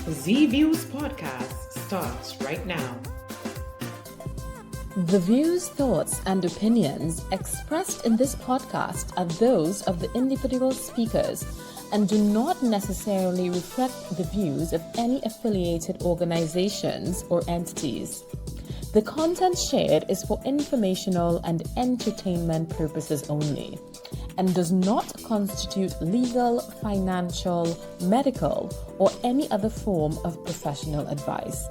ZViewz podcast starts right now. The views, thoughts, and opinions expressed in this podcast are those of the individual speakers and do not necessarily reflect the views of any affiliated organizations or entities. The content shared is for informational and entertainment purposes only and does not constitute legal, financial, medical, or any other form of professional advice.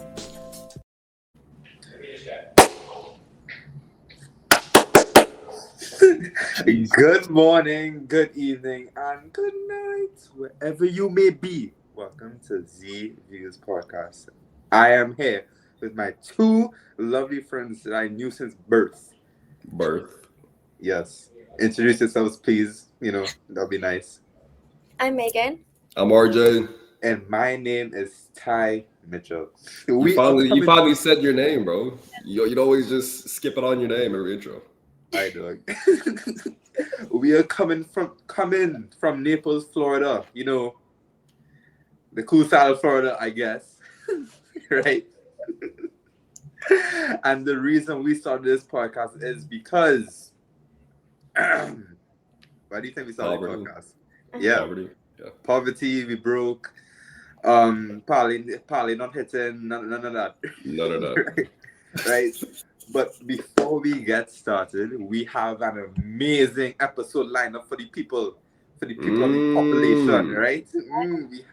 Good morning, good evening, and good night, wherever you may be. Welcome to ZViewz podcast. I am here with my two lovely friends that I knew since birth. Yes. Introduce yourselves, please. That'll be nice. I'm Megan. I'm RJ. And my name is Ty Mitchell. You finally said your name, bro. You'd always just skip it on your name every intro. I know. We are coming from Naples, Florida. The cool side of Florida, I guess. Right? And the reason we started this podcast is because why do you think we started the podcast? Yeah. Poverty, we broke. Probably not hitting, none of that. None of that. Right? But before we get started, we have an amazing episode lined up for the people of the population, right?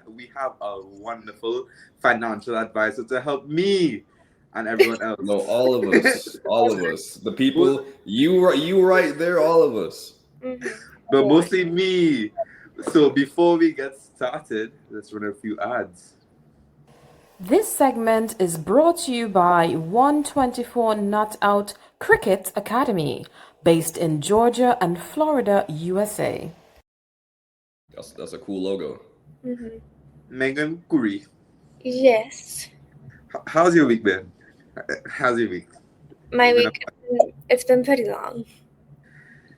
We have a wonderful financial advisor to help me and everyone else. No, all of us, the people, you right there, all of us. But mostly me. So before we get started, let's run a few ads. This segment is brought to you by 124 Not Out Cricket Academy, based in Georgia and Florida, USA. That's a cool logo. Mm-hmm. Megan Curry. Yes. How's your week been? How's your week? My week, it's been pretty long.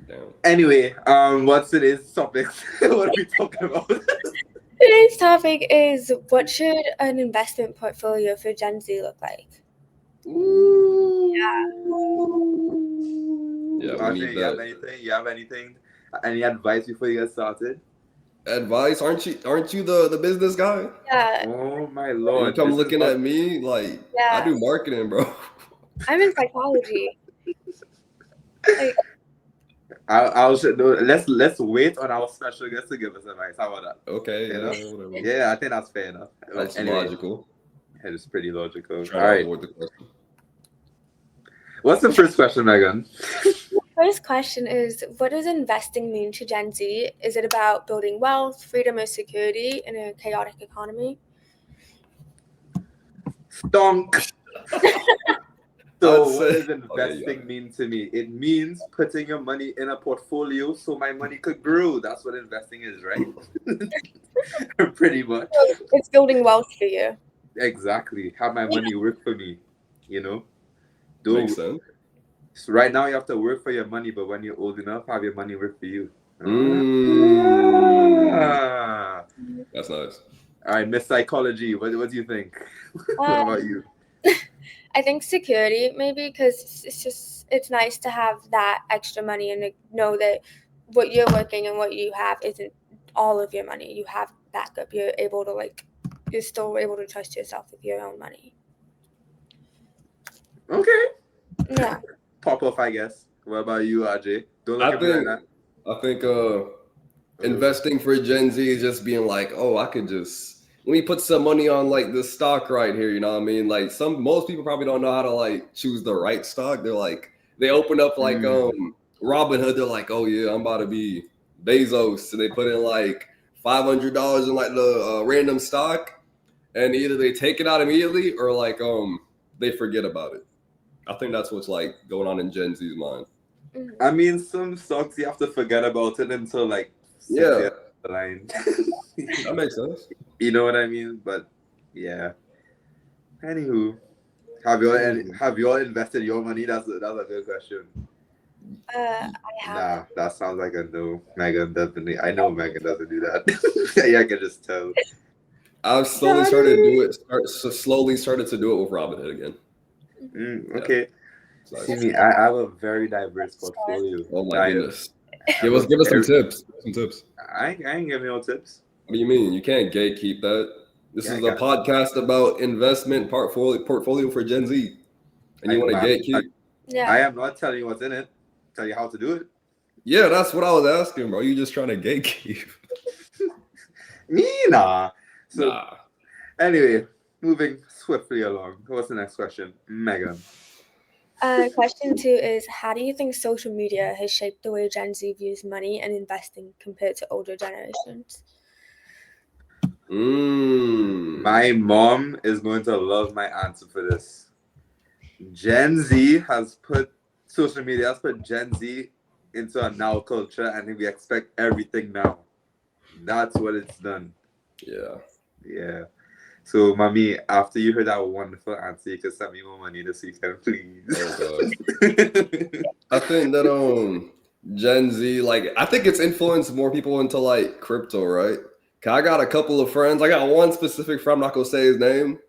Damn. Anyway, what's today's topic? What are we talking about? Today's topic is, what should an investment portfolio for Gen Z look like? Ooh. Yeah, we need that. You have anything? Any advice before you get started? Advice? Aren't you the business guy? Yeah. Oh my lord! You come looking at me like I do marketing, bro. I'm in psychology. Let's wait on our special guest to give us advice. How about that? Okay, whatever. Yeah, I think that's fair enough. That's logical. It is pretty logical. All right. The What's the first question, Megan? The first question is, what does investing mean to Gen Z? Is it about building wealth, freedom, or security in a chaotic economy? Stonk. So what does investing mean to me? It means putting your money in a portfolio so my money could grow. That's what investing is, right? Pretty much. It's building wealth for you. Exactly. Have my money work for me, Makes sense. So right now you have to work for your money, but when you're old enough, have your money work for you. That's nice. All right, Miss Psychology, what do you think? What about you? I think security, maybe, because it's nice to have that extra money and know that what you're working and what you have isn't all of your money. You have backup. You're still able to trust yourself with your own money. Okay. Yeah. Pop off, I guess. What about you, Ajay? Don't look at me like that. I think investing for Gen Z is just being like, I could just let me put some money on like this stock right here. You know what I mean? Like most people probably don't know how to like choose the right stock. They're like, they open up like Robinhood. They're like, oh yeah, I'm about to be Bezos. So they put in like $500 in like the random stock, and either they take it out immediately or like they forget about it. I think that's what's like going on in Gen Z's mind. I mean, some stocks you have to forget about it until like 6 years down the line. That makes sense. You know what I mean? But yeah. Anywho, have you all invested your money? That's a good question. I have. Nah, that sounds like a no. Megan definitely. I know Megan doesn't do that. Yeah, I can just tell. I've slowly started to do it. Slowly started to do it with Robinhood again. Okay. Nice. See me, I have a very diverse portfolio. Oh my goodness! I Give us some tips. Some tips. I ain't giving no tips. What do you mean? You can't gatekeep that. This Yeah, is a podcast about investment portfolio for Gen Z, and you want to gatekeep? I am not telling you what's in it. Tell you how to do it. Yeah, that's what I was asking, bro. You just trying to gatekeep? Me, nah. So, nah. Anyway, moving swiftly along. What's the next question, Megan? Question 2 is, how do you think social media has shaped the way Gen Z views money and investing compared to older generations? My mom is going to love my answer for this. Gen Z has put social media has put Gen Z into a now culture, and we expect everything now. That's what it's done. Yeah. So, mommy, after you heard that wonderful answer, you can send me more money this weekend, please. Oh, God. I think that Gen Z, like, I think it's influenced more people into like crypto, right? I got a couple of friends. I got one specific friend, I'm not gonna say his name.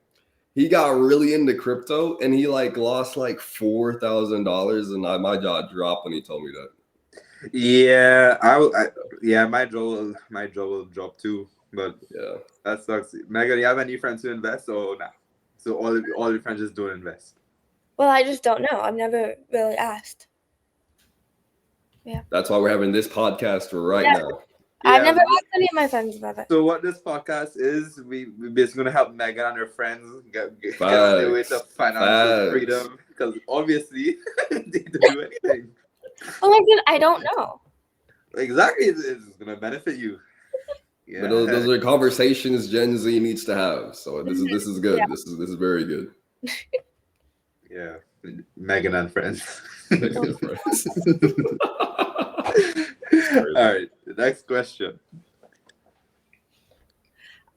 He got really into crypto and he like lost like $4,000, and my jaw dropped when he told me that. Yeah, my jaw will drop too. But yeah, that sucks. Megan, you have any friends who invest or nah? So all your friends just don't invest? Well, I just don't know. I've never really asked. Yeah. That's why we're having this podcast right now. I've never asked any of my friends about it. So what this podcast is, we basically going to help Megan and her friends get on their way to financial freedom, because obviously they don't do anything. Oh, I don't know. Exactly, it's going to benefit you. Yeah. But those are conversations Gen Z needs to have. So this is good. Yeah. This is very good. Yeah, Megan and friends. Megan and friends. All right, the next question.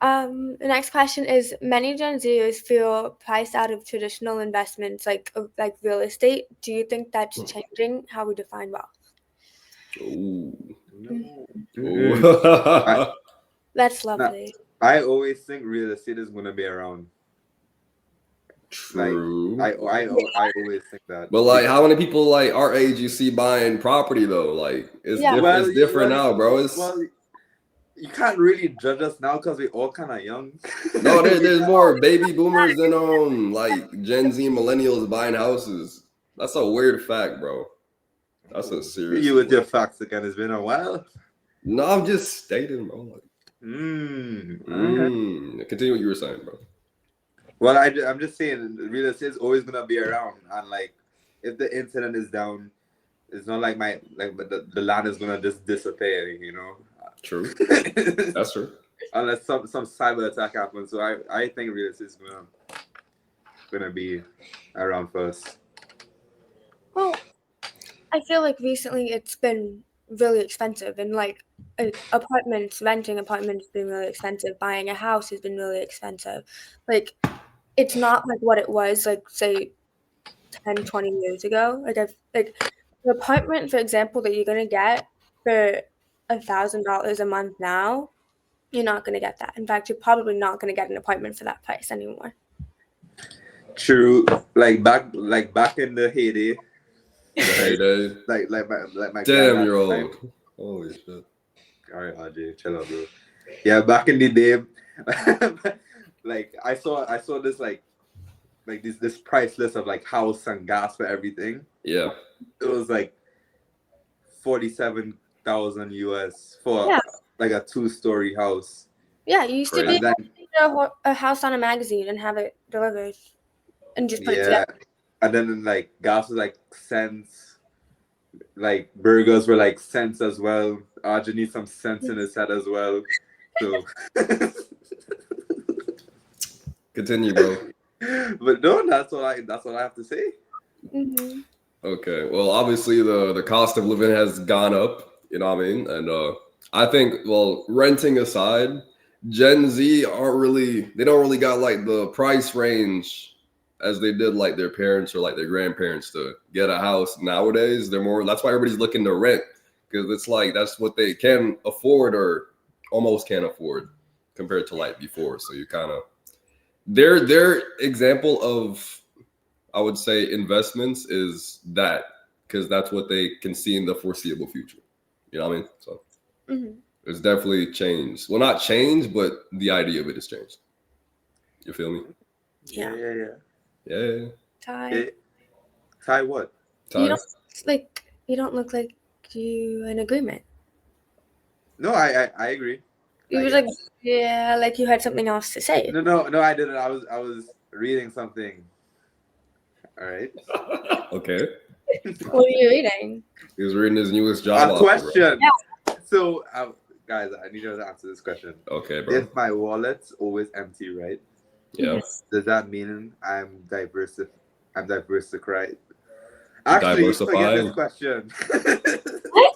The next question is, many Gen Zers feel priced out of traditional investments like real estate. Do you think that's changing how we define wealth? That's lovely. Now, I always think real estate is going to be around. True. Like, I always think that. But like, how many people like our age you see buying property though? Like, it's different now, bro. Well, you can't really judge us now because we're all kind of young. No, there's more baby boomers than like Gen Z millennials buying houses. That's a weird fact, bro. That's a serious. You with your facts again? It's been a while. No, I'm just stating, bro. Like, Continue what you were saying, bro. Well, I'm just saying, real estate is always gonna be around, and like, if the internet is down, it's not like the land is gonna just disappear, you know. True. That's true. Unless some cyber attack happens, so I think real estate is gonna be around first. Well, I feel like recently it's been really expensive, and like renting apartments has been really expensive. Buying a house has been really expensive. Like, it's not like what it was, like, say, 10, 20 years ago. Like, the apartment, for example, that you're going to get for $1,000 a month now, you're not going to get that. In fact, you're probably not going to get an apartment for that price anymore. True. Like back in the heyday. Like my damn, you're old. Holy shit. All right, RJ, chill out, bro. Yeah, back in the day, like I saw this like this price list of like house and gas for everything. Yeah. It was like $47,000 US for like a 2-story house. Yeah, you used to be a house on a magazine and have it delivered and just put it together. And then like gas was like cents. Like burgers were like cents as well. RJ needs some sense in his head as well. So continue, bro. But no, that's all I have to say. Mm-hmm. Okay. Well, obviously the cost of living has gone up, you know what I mean? And I think, well, renting aside, Gen Z they don't really got like the price range as they did like their parents or like their grandparents to get a house nowadays. That's why everybody's looking to rent, because it's like that's what they can afford or almost can't afford. compared to like before. So you kind of their example of, I would say, investments is that, because that's what they can see in the foreseeable future. You know what I mean? So it's definitely changed. Well, not changed, but the idea of it has changed. You feel me? Yeah. Ty. Ty what? Ty. You don't look like you in agreement. No, I agree. You were like, yeah, like you had something else to say. No, I didn't. I was reading something. All right. Okay. What are you reading? He was reading his newest job A question. Yeah. So, guys, I need you to answer this question. Okay, bro. If my wallet's always empty, right? Yeah. Does that mean I'm diversified? Actually, forget this question. What?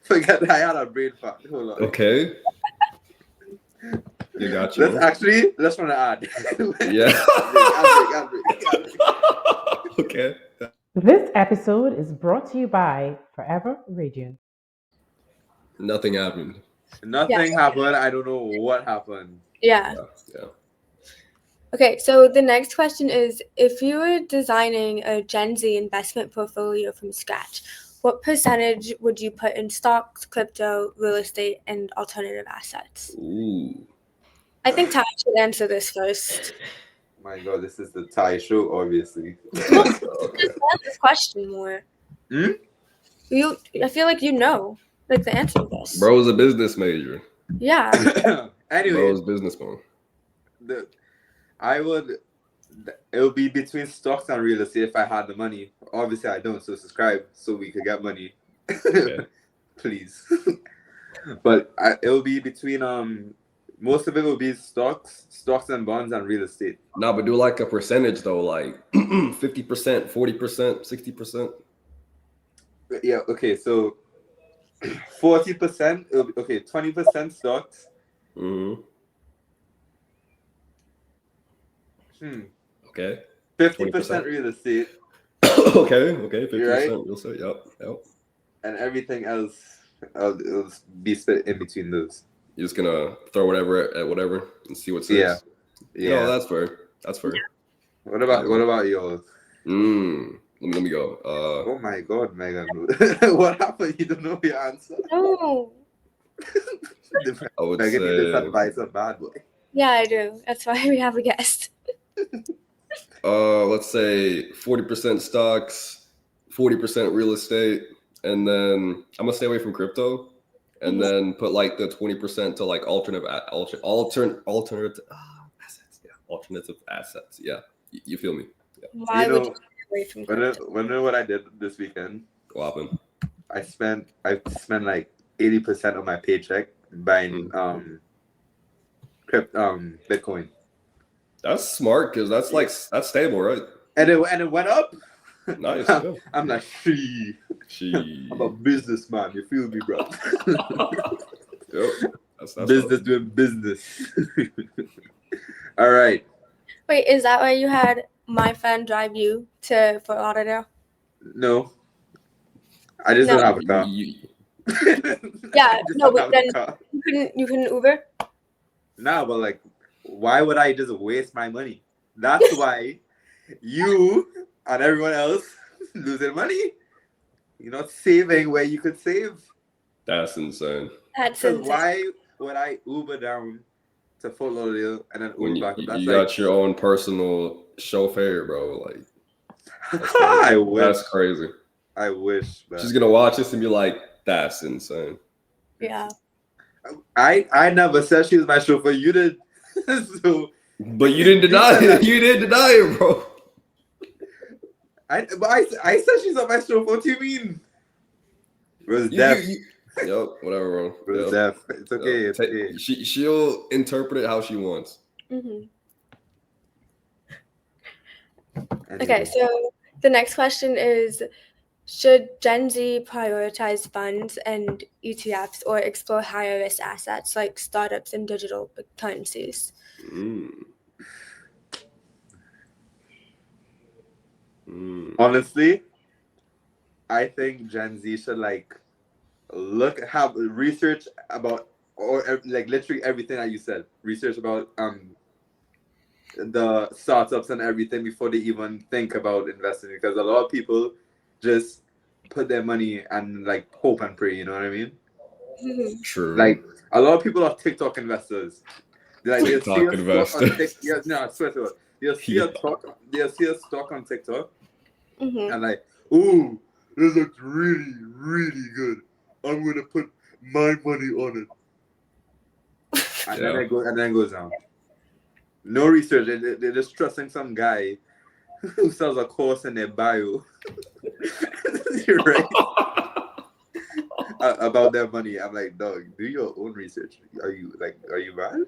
Forget. I had a brain fart. Hold on. Okay. You got you. Let's want to add. Yeah. Okay. This episode is brought to you by Forever Radiant. Nothing happened. Nothing happened. I don't know what happened. Yeah. Okay, so the next question is, if you were designing a Gen Z investment portfolio from scratch, what percentage would you put in stocks, crypto, real estate, and alternative assets? Ooh. I think Ty should answer this first. My God, this is the Ty show, obviously. Just answer this question more. I feel like you know, like the answer to this. Bro's a business major. Yeah. Anyway, Bro's businessman. It would be between stocks and real estate if I had the money. Obviously, I don't, so subscribe so we could get money. Okay. Please. But it will be between most of it will be stocks and bonds and real estate. No, but do like a percentage though, like 50%, 40%, 60%. Yeah, okay, so 40%, 20% stocks. Okay. 50% real estate. Okay, 50% right? real estate. Yep. And everything else, it'll be split in between those. You're just gonna throw whatever at whatever and see what sticks. Yeah. No, that's fair. What about yours? Let me go. Oh my God, Megan. What happened? You don't know your answer? No. I would Megan, say this advice a bad boy. Yeah, I do. That's why we have a guest. let's say 40% stocks, 40% real estate, and then I'm gonna stay away from crypto, and then put like the 20% to like alternative assets. Yeah, alternative assets. Yeah, you feel me? Yeah. Why would you stay away from crypto? Wonder what I did this weekend? What happened? I spent like 80% of my paycheck buying Bitcoin. That's smart because that's stable, right? And it went up. Nice. I'm like, I'm a businessman. You feel me, bro? Yep. That's business doing business. All right. Wait, is that why you had my friend drive you to Fort Lauderdale? No, I just don't have a car. Yeah, no, but then you couldn't Uber? No, but like, why would I just waste my money? That's why you and everyone else losing money. You're not saving where you could save. That's insane. That's insane. Why would I Uber down to Fort Lauderdale and then Uber back? You got your own personal chauffeur, bro. Like, I wish. That's crazy. I wish. She's gonna watch this and be like, "That's insane." Yeah. I never said she was my chauffeur. You did. So, but you didn't deny it. You didn't deny it, bro. I said she's not my chauffeur. What do you mean? Bro's deaf. Yep, whatever, bro. Bro's deaf. It's okay. It's okay. She'll interpret it how she wants. Mm-hmm. Okay, so the next question is, should Gen Z prioritize funds and ETFs or explore higher risk assets like startups and digital currencies? Honestly, I think Gen Z should have research about or like literally everything that you said. Research about the startups and everything before they even think about investing, because a lot of people just put their money and like hope and pray. You know what I mean? True. Like a lot of people are TikTok investors. Like they'll see TikTok a stock on investors. TikTok. Yeah, no, I swear to God. They'll see a stock on TikTok and like, ooh, this looks really, really good. I'm gonna put my money on it. And then it goes down. No research. They're just trusting some guy who sells a course in their bio. You're right. About their money. I'm like, dog, do your own research. Are you mad?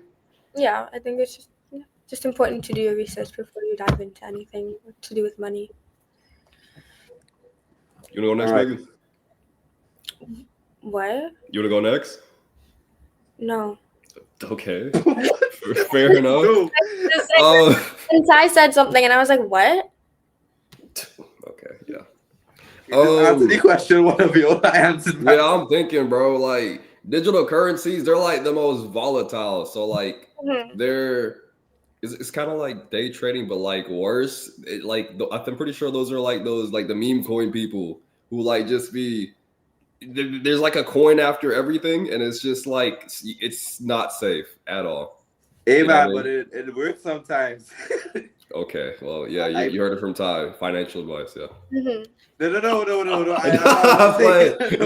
Yeah, I think it's just important to do your research before you dive into anything to do with money. You wanna go next, Alright. Megan? What? You wanna go next? No. Okay. Fair enough. No. Since I said something and I was like, what? Okay, yeah. Answer the question, whatever you answered. Yeah, I'm thinking, bro, like digital currencies, they're like the most volatile. So like it's kind of like day trading, but like worse. I'm pretty sure those are like the meme coin people who like just be there's like a coin after everything, and it's just like it's not safe at all. Hey You know man, what I mean? but it works sometimes. Okay, well, yeah, you heard it from Ty. Financial advice, yeah. No.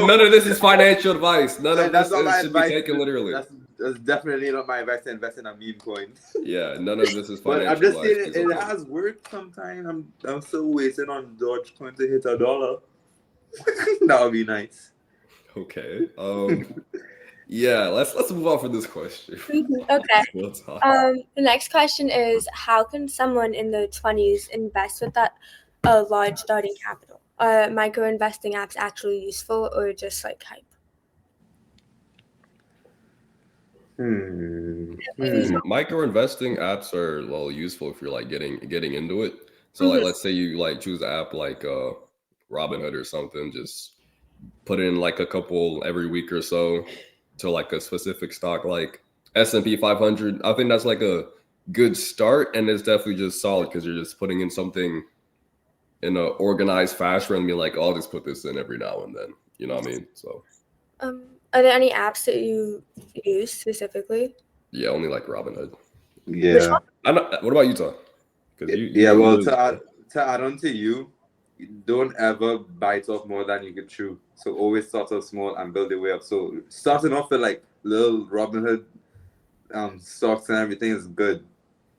None of this is financial advice. None of this should be taken literally. That's definitely not my advice to invest in a meme coin. Yeah, none of this is financial But I'm just advice. saying it has worked sometimes. I'm still waiting on Dogecoin to hit $1. That would be nice. Okay. Yeah, let's move on from this question. Okay. We'll talk. The next question is, how can someone in their 20s invest with that large starting capital? Are micro investing apps actually useful or just like hype? Micro investing apps are useful if you're like getting into it. So like let's say you like choose an app like Robinhood or something, just put in like a couple every week or so to like a specific stock like S&P 500. I think that's like a good start, and it's definitely just solid because you're just putting in something in an organized fashion and be like, oh, I'll just put this in every now and then. You know what I mean? So are there any apps that you use specifically? yeah, only like Robinhood. Yeah. What about you, Tom? To add on to you, don't ever bite off more than you can chew. So always start off small and build your way up. So starting off with like little Robinhood stocks and everything is good.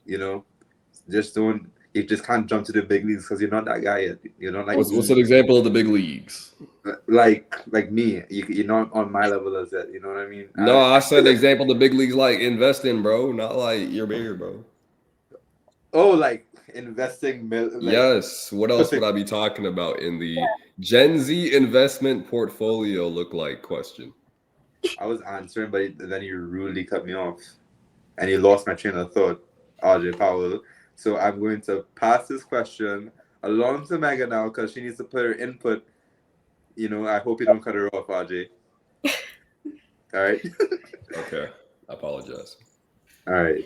You know, you just can't jump to the big leagues because you're not that guy yet. You're not like what's an example of the big leagues? Like me, you're not on my level as that. You know what I mean? No, I said the example of the big leagues like investing, bro, not like you're bigger, bro. Oh, like investing. Yes. What else would I be talking about in the Gen Z investment portfolio look like question? I was answering, but then you rudely cut me off, and you lost my train of thought, RJ Powell. So I'm going to pass this question along to Megan now because she needs to put her input. You know, I hope you don't cut her off, RJ. All right. Okay. I apologize. All right.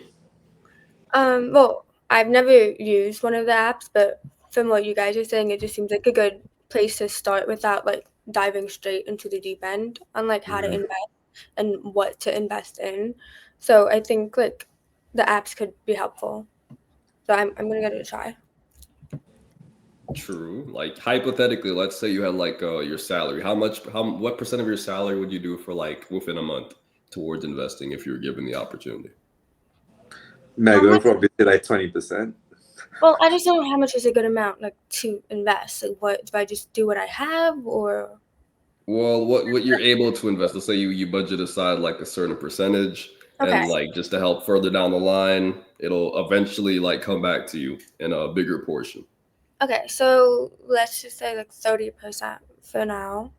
Well, I've never used one of the apps, but from what you guys are saying, it just seems like a good place to start without like diving straight into the deep end on like how to invest and what to invest in. So I think like the apps could be helpful. So I'm gonna give it a try. True. Like hypothetically, let's say you had like your salary. What percent of your salary would you do for like within a month towards investing if you were given the opportunity? Megan probably say like 20%. Well, I just don't know how much is a good amount like to invest. Like, what do I just do what I have or? Well, what you're able to invest. Let's say you budget aside like a certain percentage, and like just to help further down the line, it'll eventually like come back to you in a bigger portion. Okay, so let's just say like 30% for now.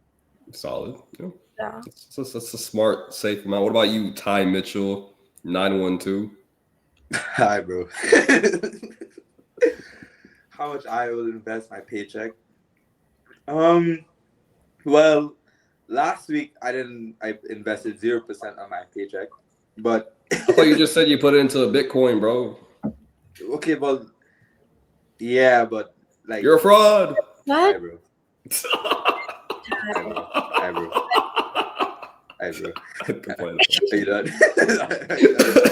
Solid. Yeah. That's a smart, safe amount. What about you, Ty Mitchell, 912? Hi, bro. How much I will invest my paycheck? Well, last week I invested 0% on my paycheck, but I thought you just said you put it into Bitcoin, bro. okay, well, yeah, but like, You're a fraud. hi, What? bro. Hi, bro. Complain. Are you done?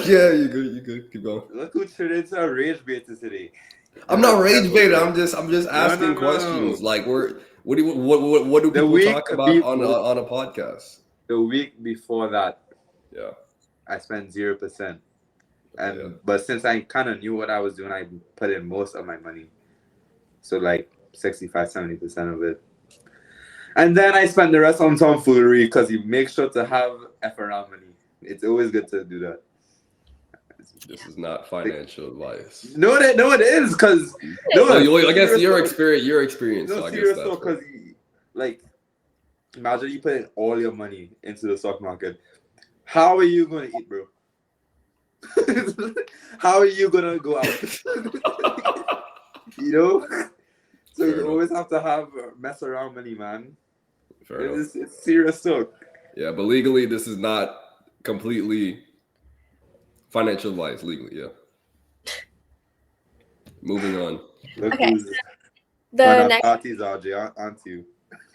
Yeah, you good. Keep going. Look who turned into a rage baiter today. I'm not rage baiting. I'm just asking No. questions. Like, what do The people week talk about on a podcast? The week before that, Yeah. I spent 0%. And Yeah. but since I kind of knew what I was doing, I put in most of my money. So like 65-70% of it. And then I spend the rest on tomfoolery because you make sure to have F around money. It's always good to do that. This is not financial advice. No, it is because I guess your experience. No, So I guess serious that's though, because like imagine you put in all your money into the stock market. How are you gonna eat, bro? How are you gonna go out? You know? So you always have to have mess around money, man. It's serious stuff. Yeah, but legally, this is not completely financial advice. Legally, yeah. Moving on. Look Okay. who's The next parties, RJ, aren't you?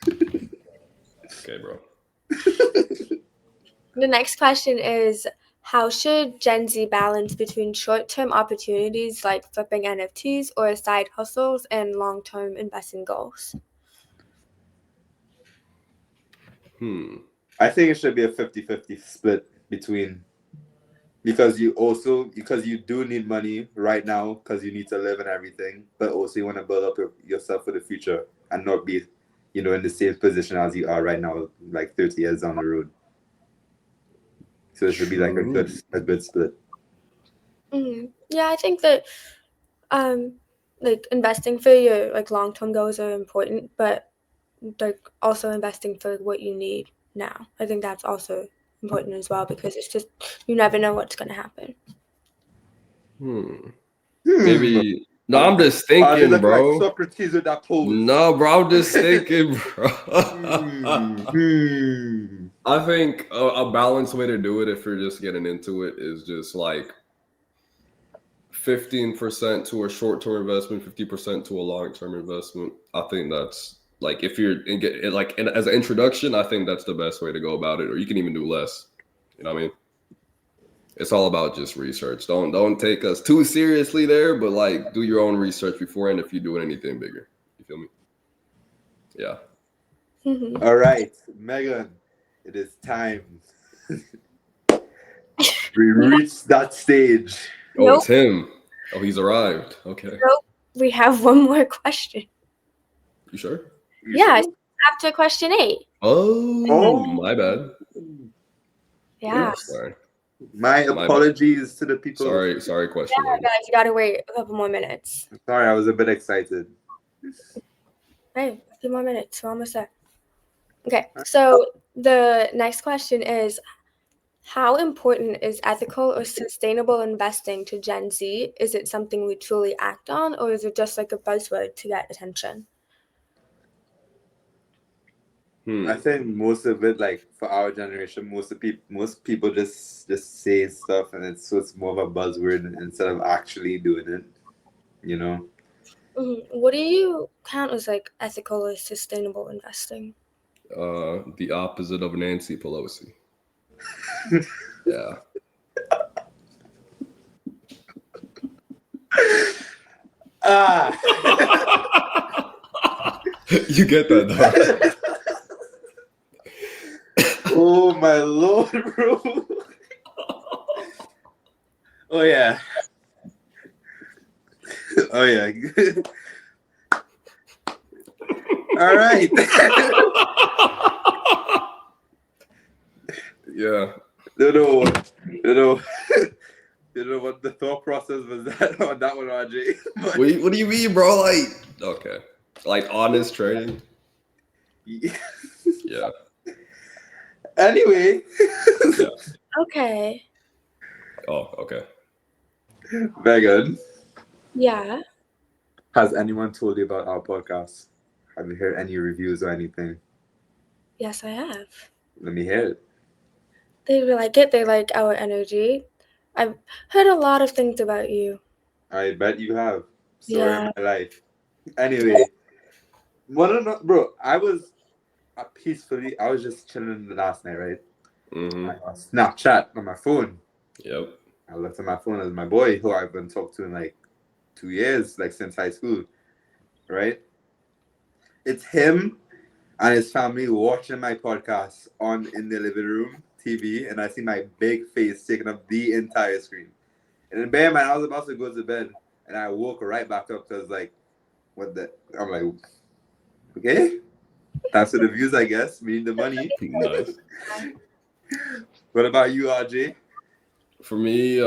Okay, bro. The next question is, how should Gen Z balance between short-term opportunities like flipping NFTs or side hustles and long-term investing goals? I think it should be a 50-50 split between, because you do need money right now because you need to live and everything, but also you want to build up yourself for the future and not be, in the same position as you are right now, like 30 years down the road. So it should be like a good split. Mm-hmm. Yeah, I think that like investing for your like long-term goals are important, but like also investing for what you need now. I think that's also important as well because it's just you never know what's going to happen. Maybe. No, I'm just thinking, bro. Like Socrates with that pose. No, bro, I'm just thinking, bro. I think a balanced way to do it, if you're just getting into it, is just like 15% to a short-term investment, 50% to a long-term investment. I think that's like, if you're as an introduction, I think that's the best way to go about it. Or you can even do less. You know what I mean? It's all about just research. Don't take us too seriously there, but like do your own research beforehand if you're doing anything bigger. You feel me? Yeah. Mm-hmm. All right, Megan, it is time. We reached that stage. Oh, Nope. It's him. Oh, he's arrived. Okay. Nope. We have one more question. You sure? Yeah, after question 8. Oh, my bad. Yeah. Sorry. My apologies to the people. Sorry, question. Yeah, guys, you gotta wait a couple more minutes. Sorry, I was a bit excited. Hey, a few more minutes. We're almost there. Okay, so the next question is, how important is ethical or sustainable investing to Gen Z? Is it something we truly act on, or is it just like a buzzword to get attention? I think most of it, like for our generation, most people just say stuff, and it's more of a buzzword instead of actually doing it. What do you count as like ethical or sustainable investing? The opposite of Nancy Pelosi. Yeah. You get that, though. Oh my lord, bro. Oh yeah. Oh yeah. All right. Yeah. Don't know what the thought process was on that one, RJ. What do you mean, bro? Like, okay, like honest trading. Yeah. Anyway. Yeah. Okay. Oh, okay. Megan. Yeah. Has anyone told you about our podcast? Have you heard any reviews or anything? Yes, I have. Let me hear it. They like it. They like our energy. I've heard a lot of things about you. I bet you have. Story Yeah. of my life. Anyway, bro, I was just chilling last night, right? Mm-hmm. I was Snapchat on my phone. Yep. I looked at my phone as my boy, who I've been talking to in like 2 years, like since high school, right? It's him and his family watching my podcast in the living room TV, and I see my big face taking up the entire screen. And then, bam, man, I was about to go to bed, and I woke right back up because, like, what the? I'm like, okay, that's for the views, I guess. We need the money. Nice. What about you, RJ? For me,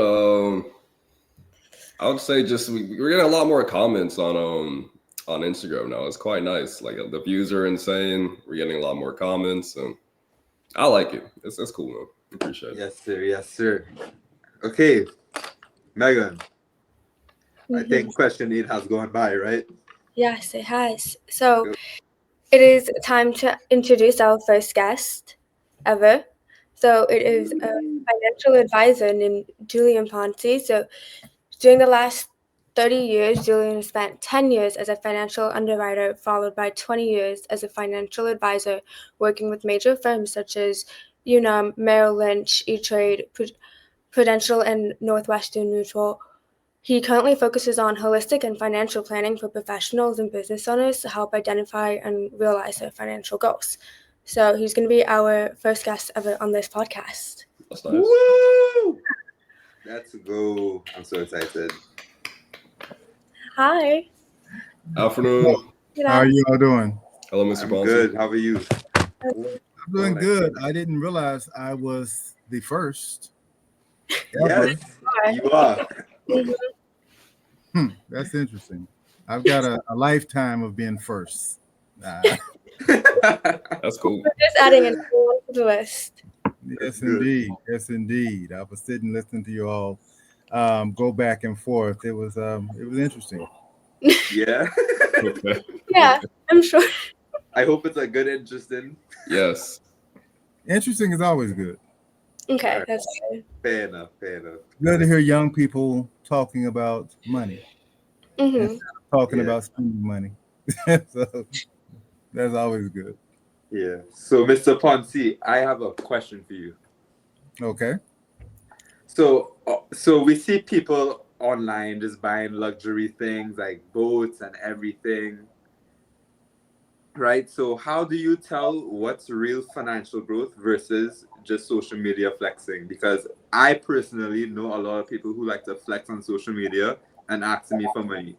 I would say just we're getting a lot more comments on Instagram now. It's quite nice. Like the views are insane. We're getting a lot more comments, and I like it. It's cool, man. Appreciate it. Yes, sir. Yes, sir. Okay, Megan. I think question 8 has gone by, right? Yes, it has. So it is time to introduce our first guest ever. So it is a financial advisor named Julian Ponzi. So during the last 30 years, Julian has spent 10 years as a financial underwriter, followed by 20 years as a financial advisor, working with major firms such as Unum, Merrill Lynch, E-Trade, Prudential, and Northwestern Mutual. He currently focuses on holistic and financial planning for professionals and business owners to help identify and realize their financial goals. So he's going to be our first guest ever on this podcast. That's nice. Woo! Let's go. I'm so excited. Hi. Afternoon. How are you all doing? Hello, Mr. I'm Ponzi. good. How are you? I'm doing good. I didn't realize I was the first ever. Yes, you are. That's interesting. I've got a lifetime of being first. That's cool. We're just adding another one to the list. Yes, indeed. Yes, indeed. I was sitting listening to you all go back and forth. It was interesting. Yeah. Okay. Yeah, I'm sure. I hope it's a good, interesting. Yes. Interesting is always good. Okay, Alright. that's good. Fair enough. Fair enough. Good to hear young people talking about money, Mm-hmm. talking Yeah. about spending money. So that's always good. Yeah. So, Mr. Ponzi, I have a question for you. Okay. So we see people online just buying luxury things like boats and everything, right? So how do you tell what's real financial growth versus just social media flexing? Because I personally know a lot of people who like to flex on social media and ask me for money.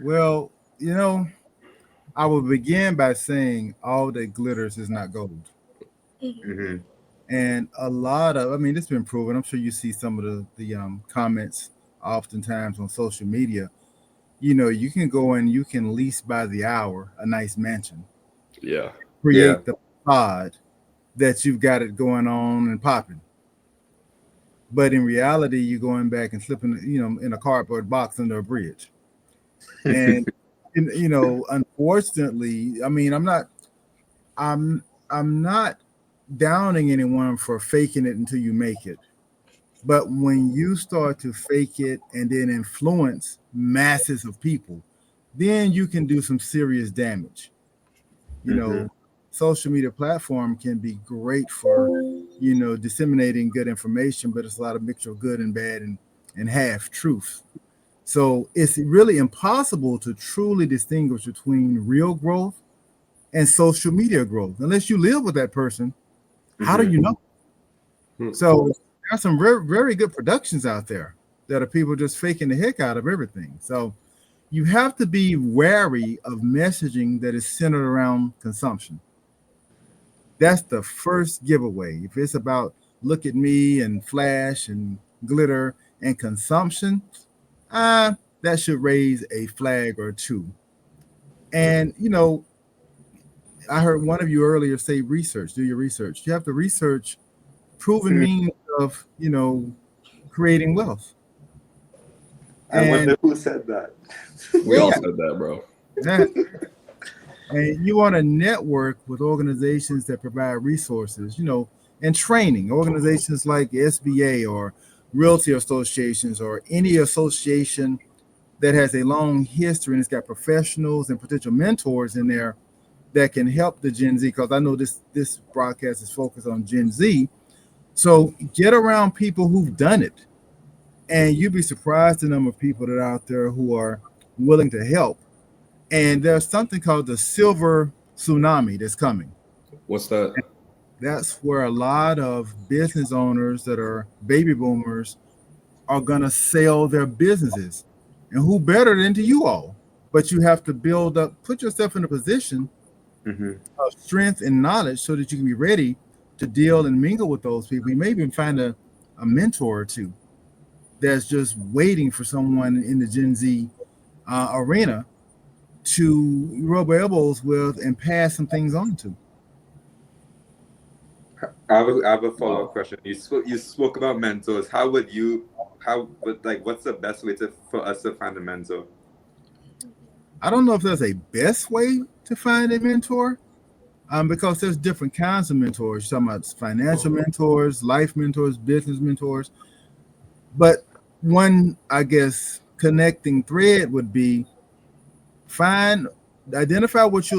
Well, I will begin by saying all that glitters is not gold. Mm-hmm. And a lot of, it's been proven. I'm sure you see some of the comments oftentimes on social media. You can go and you can lease by the hour a nice mansion, Yeah. create the pod that you've got it going on and popping. But in reality, you're going back and slipping, in a cardboard box under a bridge. And unfortunately, I'm not downing anyone for faking it until you make it. But when you start to fake it and then influence masses of people, then you can do some serious damage. Social media platform can be great for, disseminating good information, but it's a lot of mixture of good and bad and half truth. So it's really impossible to truly distinguish between real growth and social media growth. Unless you live with that person, how do you know? So there's some very, very good productions out there that are people just faking the heck out of everything. So you have to be wary of messaging that is centered around consumption. That's the first giveaway. If it's about look at me and flash and glitter and consumption, that should raise a flag or two. And, I heard one of you earlier say research, do your research. You have to research proven means of, creating wealth. I wonder who said that. We all said that, bro. And you want to network with organizations that provide resources, and training. Organizations like SBA or realty associations or any association that has a long history and it's got professionals and potential mentors in there that can help the Gen Z, because I know this broadcast is focused on Gen Z. So get around people who've done it, and you'd be surprised the number of people that are out there who are willing to help. And there's something called the silver tsunami that's coming. What's that? That's where a lot of business owners that are baby boomers are going to sell their businesses. And who better than to you all? But you have to put yourself in a position of strength and knowledge so that you can be ready to deal and mingle with those people. You may even find a mentor or two that's just waiting for someone in the Gen Z arena to rub elbows with and pass some things on to. I have a follow-up question. You spoke about mentors. What's the best way for us to find a mentor? I don't know if there's a best way to find a mentor, because there's different kinds of mentors. You're talking about financial mentors, life mentors, business mentors. But one, I guess, connecting thread would be identify what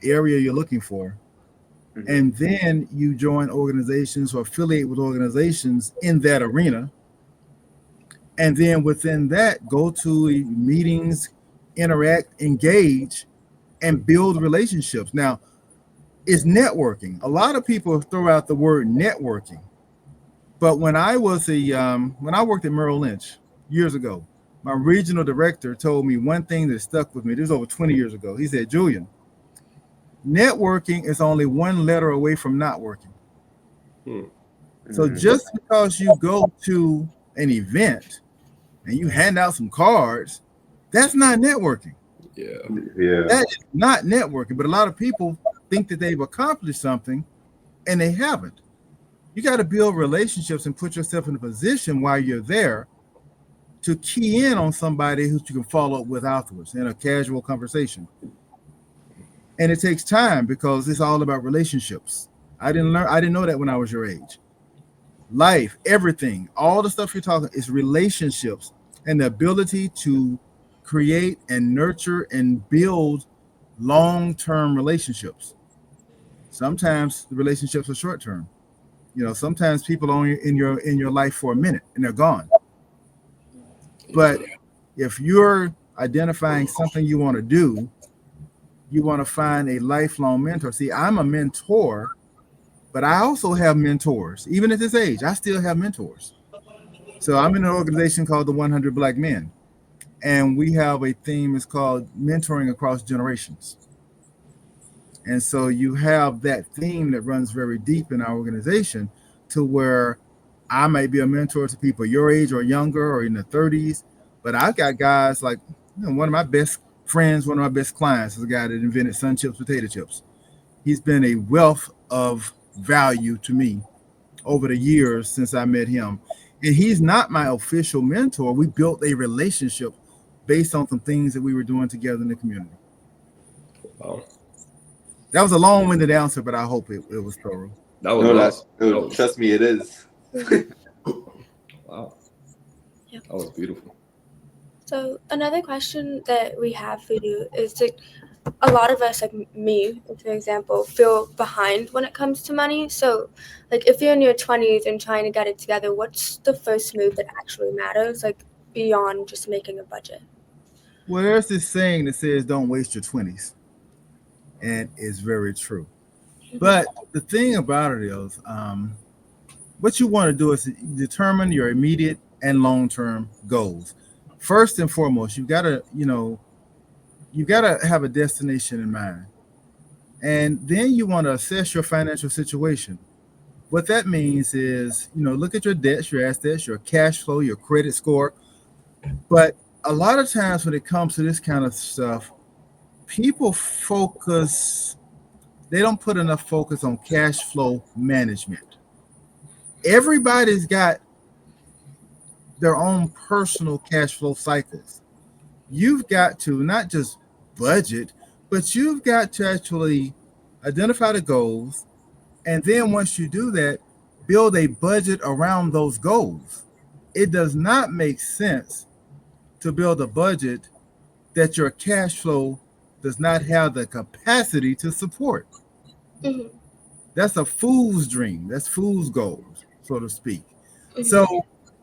area you're looking for. And then you join organizations or affiliate with organizations in that arena. And then within that, go to meetings, interact, engage, and build relationships. Now, it's networking. A lot of people throw out the word networking. But when I worked at Merrill Lynch years ago, my regional director told me one thing that stuck with me. This was over 20 years ago. He said, Julian, networking is only one letter away from not working. So just because you go to an event and you hand out some cards, that's not networking. Yeah. That is not networking. But a lot of people think that they've accomplished something and they haven't. You got to build relationships and put yourself in a position while you're there to key in on somebody who you can follow up with afterwards in a casual conversation. And it takes time because it's all about relationships. I didn't know that when I was your age. Life, everything, all the stuff you're talking is relationships and the ability to create and nurture and build long-term relationships. Sometimes the relationships are short-term. Sometimes people are only in your life for a minute and they're gone. But if you're identifying something you want to do, you want to find a lifelong mentor. See, I'm a mentor, but I also have mentors. Even at this age, I still have mentors. So I'm in an organization called the 100 Black Men. And we have a theme, it's called mentoring across generations. And so you have that theme that runs very deep in our organization to where I might be a mentor to people your age or younger or in the 30s. But I've got guys like one of my best friends, one of my best clients is a guy that invented Sun Chips potato chips. He's been a wealth of value to me over the years since I met him. And he's not my official mentor. We built a relationship based on some things that we were doing together in the community. Wow. That was a long-winded answer, but I hope it was thorough. That was awesome. Trust me, it is. Wow. Yep. That was beautiful. So another question that we have for you is that a lot of us, like me, for example, feel behind when it comes to money. So, like, if you're in your 20s and trying to get it together, what's the first move that actually matters, like, beyond just making a budget? Well, there's this saying that says, don't waste your 20s. And it's very true. But the thing about it is, what you want to do is determine your immediate and long-term goals. First and foremost, you've got to have a destination in mind. And then you want to assess your financial situation. What that means is, look at your debts, your assets, your cash flow, your credit score. But a lot of times when it comes to this kind of stuff, people they don't put enough focus on cash flow management. Everybody's got their own personal cash flow cycles. You've got to not just budget, But you've got to actually identify the goals. And then once you do that, build a budget around those goals. It does not make sense to build a budget that your cash flow does not have the capacity to support. Mhm. That's a fool's dream. That's fool's goals, so to speak. Mhm. So,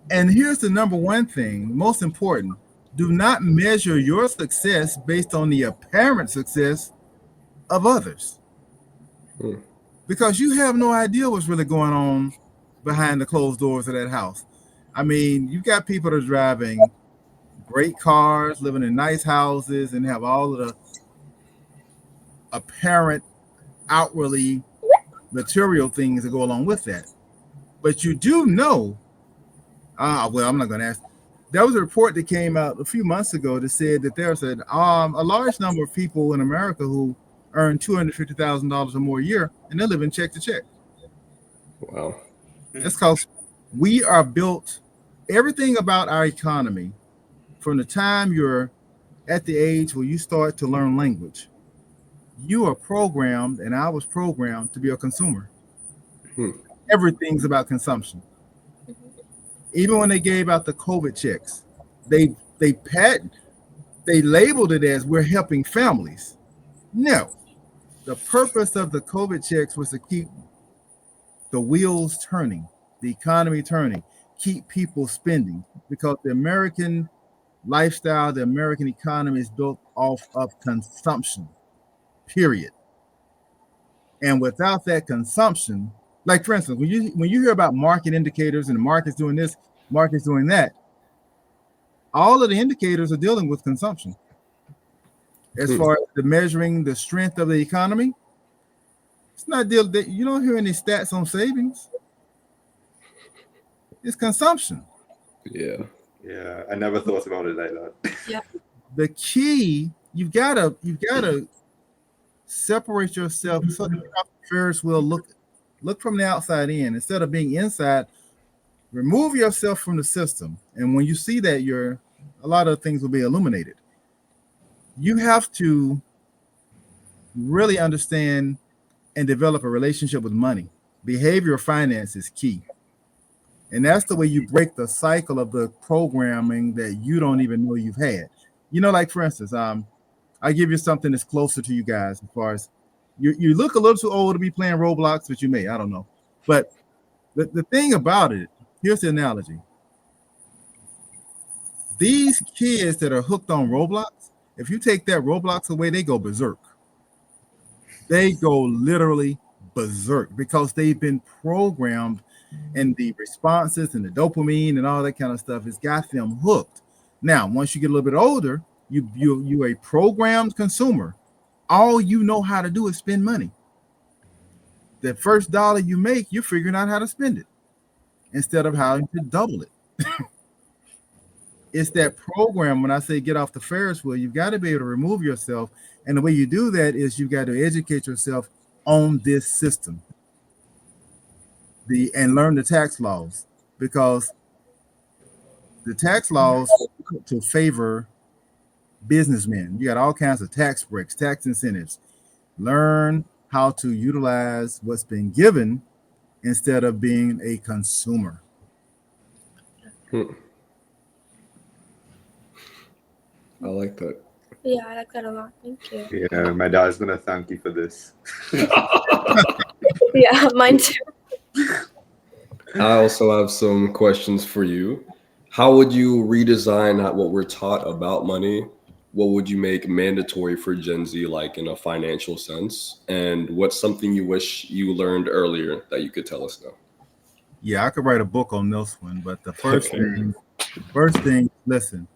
and here's the number one thing, most important. Do not measure your success based on the apparent success of others. Because you have no idea what's really going on behind the closed doors of that house. I mean, you've got people that are driving great cars, living in nice houses, and have all of the apparent, outwardly material things that go along with that. But you do know, well, I'm not going to ask. There was a report that came out a few months ago that said that there's a large number of people in America who earn $250,000 or more a year, and they live in check to check. Wow. That's because we are built, everything about our economy, from the time you're at the age where you start to learn language, you are programmed, and I was programmed to be a consumer. Everything's about consumption. Even when they gave out the COVID checks, they labeled it as we're helping families. No, the purpose of the COVID checks was to keep the wheels turning, the economy turning, keep people spending, because the American lifestyle, the American economy is built off of consumption, period. And without that consumption, like for instance, when you hear about market indicators and the market's doing this, market's doing that, all of the indicators are dealing with consumption. As far as the measuring the strength of the economy, it's not deal that you don't hear any stats on savings. It's consumption. Yeah. Yeah, I never thought about it like that. Yeah. The key, you've gotta separate yourself. So Ferris wheel, look from the outside in instead of being inside. Remove yourself from the system, and when you see that, a lot of things will be illuminated. You have to really understand and develop a relationship with money. Behavioral finance is key. And that's the way you break the cycle of the programming that you don't even know you've had. You know, like for instance, I give you something that's closer to you guys as far as you look a little too old to be playing Roblox, but you may, I don't know. But the thing about it, here's the analogy. These kids that are hooked on Roblox, if you take that Roblox away, they go berserk. They go literally berserk because they've been programmed, and the responses and the dopamine and all that kind of stuff has got them hooked. Now, once you get a little bit older, you're a programmed consumer. All you know how to do is spend money. The first dollar you make, you're figuring out how to spend it instead of how to double it. It's that program. When I say get off the Ferris wheel, you've got to be able to remove yourself. And the way you do that is you've got to educate yourself on this system. And learn the tax laws, because the tax laws to favor businessmen. You got all kinds of tax breaks, tax incentives. Learn how to utilize what's been given instead of being a consumer. I like that. Yeah, I like that a lot. Thank you. Yeah, my dad's gonna thank you for this. Yeah, mine too. I also have some questions for you. How would you redesign what we're taught about money? What would you make mandatory for Gen Z, like in a financial sense? And what's something you wish you learned earlier that you could tell us now? Yeah, I could write a book on this one, but the first thing, listen.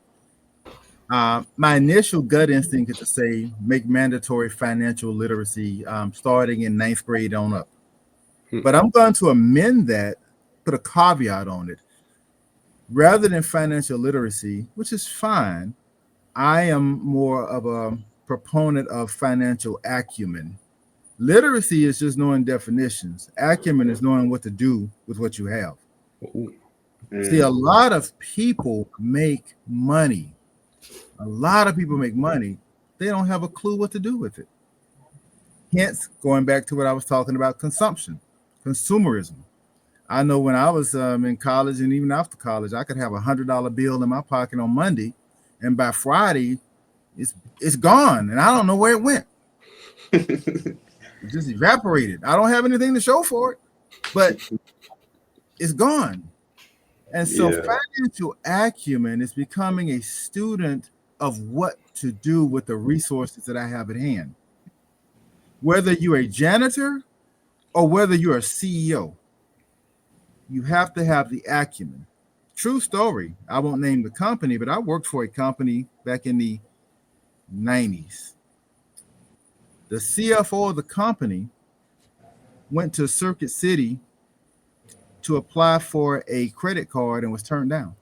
My initial gut instinct is to say make mandatory financial literacy starting in 9th grade on up. But I'm going to amend that, put a caveat on it. Rather than financial literacy, which is fine, I am more of a proponent of financial acumen. Literacy is just knowing definitions. Acumen is knowing what to do with what you have. See, a lot of people make money. A lot of people make money, they don't have a clue what to do with it. Hence, going back to what I was talking about, consumption, consumerism. I know when I was in college and even after college, I could have $100 bill in my pocket on Monday, and by Friday, it's gone, and I don't know where it went. It just evaporated. I don't have anything to show for it, but it's gone. And so financial acumen is becoming a student of what to do with the resources that I have at hand. Whether you're a janitor or whether you're a CEO, you have to have the acumen. True story. I won't name the company, but I worked for a company back in the 90s. The CFO of the company went to Circuit City to apply for a credit card and was turned down.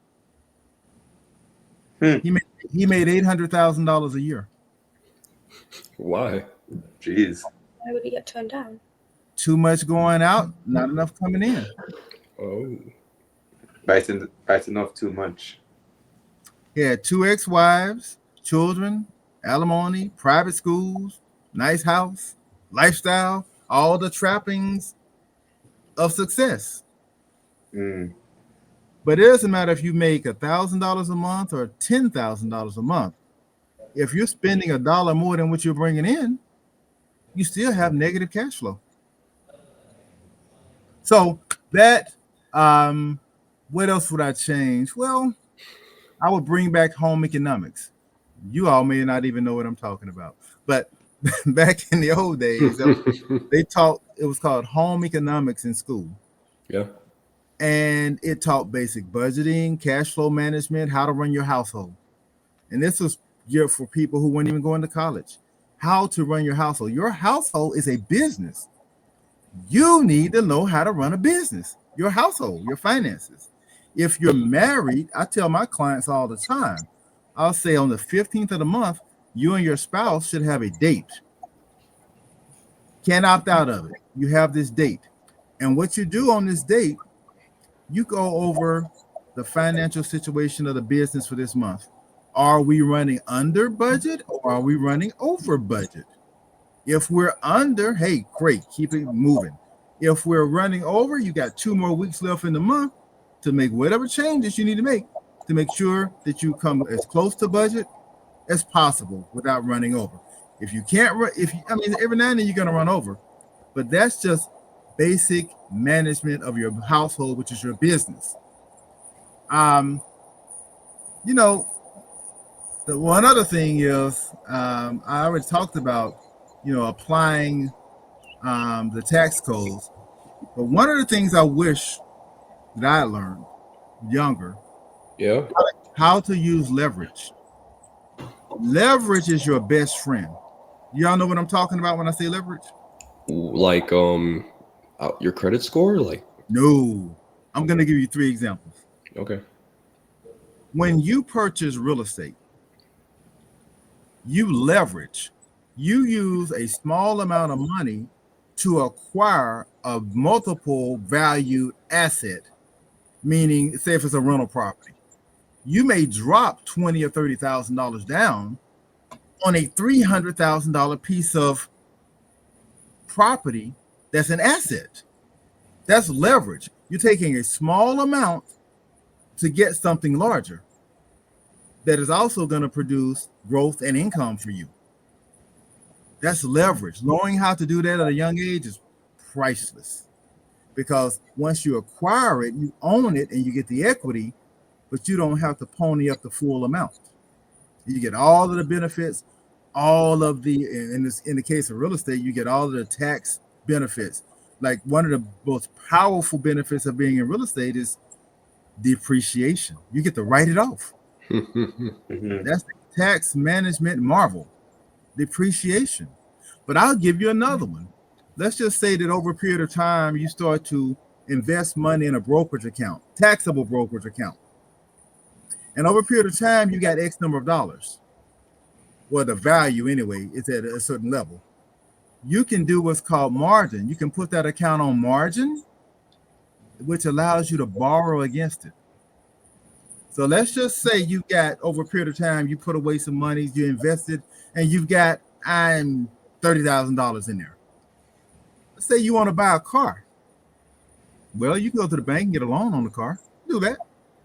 He made $800,000 a year. Why? Jeez. Why would he get turned down? Too much going out, not enough coming in. Oh. Biting off too much. He had 2 ex-wives, children, alimony, private schools, nice house, lifestyle, all the trappings of success. But it doesn't matter if you make $1,000 a month or $10,000 a month. If you're spending $1 more than what you're bringing in, you still have negative cash flow. So that, what else would I change? Well, I would bring back home economics. You all may not even know what I'm talking about, but back in the old days, they taught, it was called home economics in school. Yeah. And it taught basic budgeting, cash flow management, how to run your household. And this was geared for people who weren't even going to college. How to run your household. Your household is a business. You need to know how to run a business, your household, your finances. If you're married, I tell my clients all the time, I'll say on the 15th of the month, you and your spouse should have a date. Can't opt out of it. You have this date. And what you do on this date, you go over the financial situation of the business for this month. Are we running under budget or are we running over budget? If we're under, hey, great, keep it moving. If we're running over, you got 2 more weeks left in the month to make whatever changes you need to make sure that you come as close to budget as possible without running over. If you can't run, every now and then you're going to run over, but that's just basic management of your household, which is your business. The one other thing is, I already talked about, applying the tax codes. But one of the things I wish that I learned younger, how to use leverage. Leverage is your best friend. Y'all know what I'm talking about when I say leverage? Like your credit score? Like no. I'm gonna give you 3 examples. Okay. When you purchase real estate, you leverage. You use a small amount of money to acquire a multiple valued asset, meaning, say if it's a rental property, you may drop $20,000 or $30,000 down on a $300,000 piece of property that's an asset. That's leverage. You're taking a small amount to get something larger that is also going to produce growth and income for you. That's leverage. Knowing how to do that at a young age is priceless, because once you acquire it, you own it and you get the equity, but you don't have to pony up the full amount. You get all of the benefits, all of the, in the case of real estate, you get all of the tax benefits. Like one of the most powerful benefits of being in real estate is depreciation. You get to write it off. That's the tax management marvel, depreciation. But I'll give you another one. Let's just say that over a period of time, you start to invest money in a brokerage account, taxable brokerage account. And over a period of time, you got X number of dollars. Well, the value anyway is at a certain level. You can do what's called margin. You can put that account on margin, which allows you to borrow against it. So let's just say you got over a period of time, you put away some money, you invested, and you've got $30,000 in there. Let's say you want to buy a car. Well, you can go to the bank and get a loan on the car. Do that.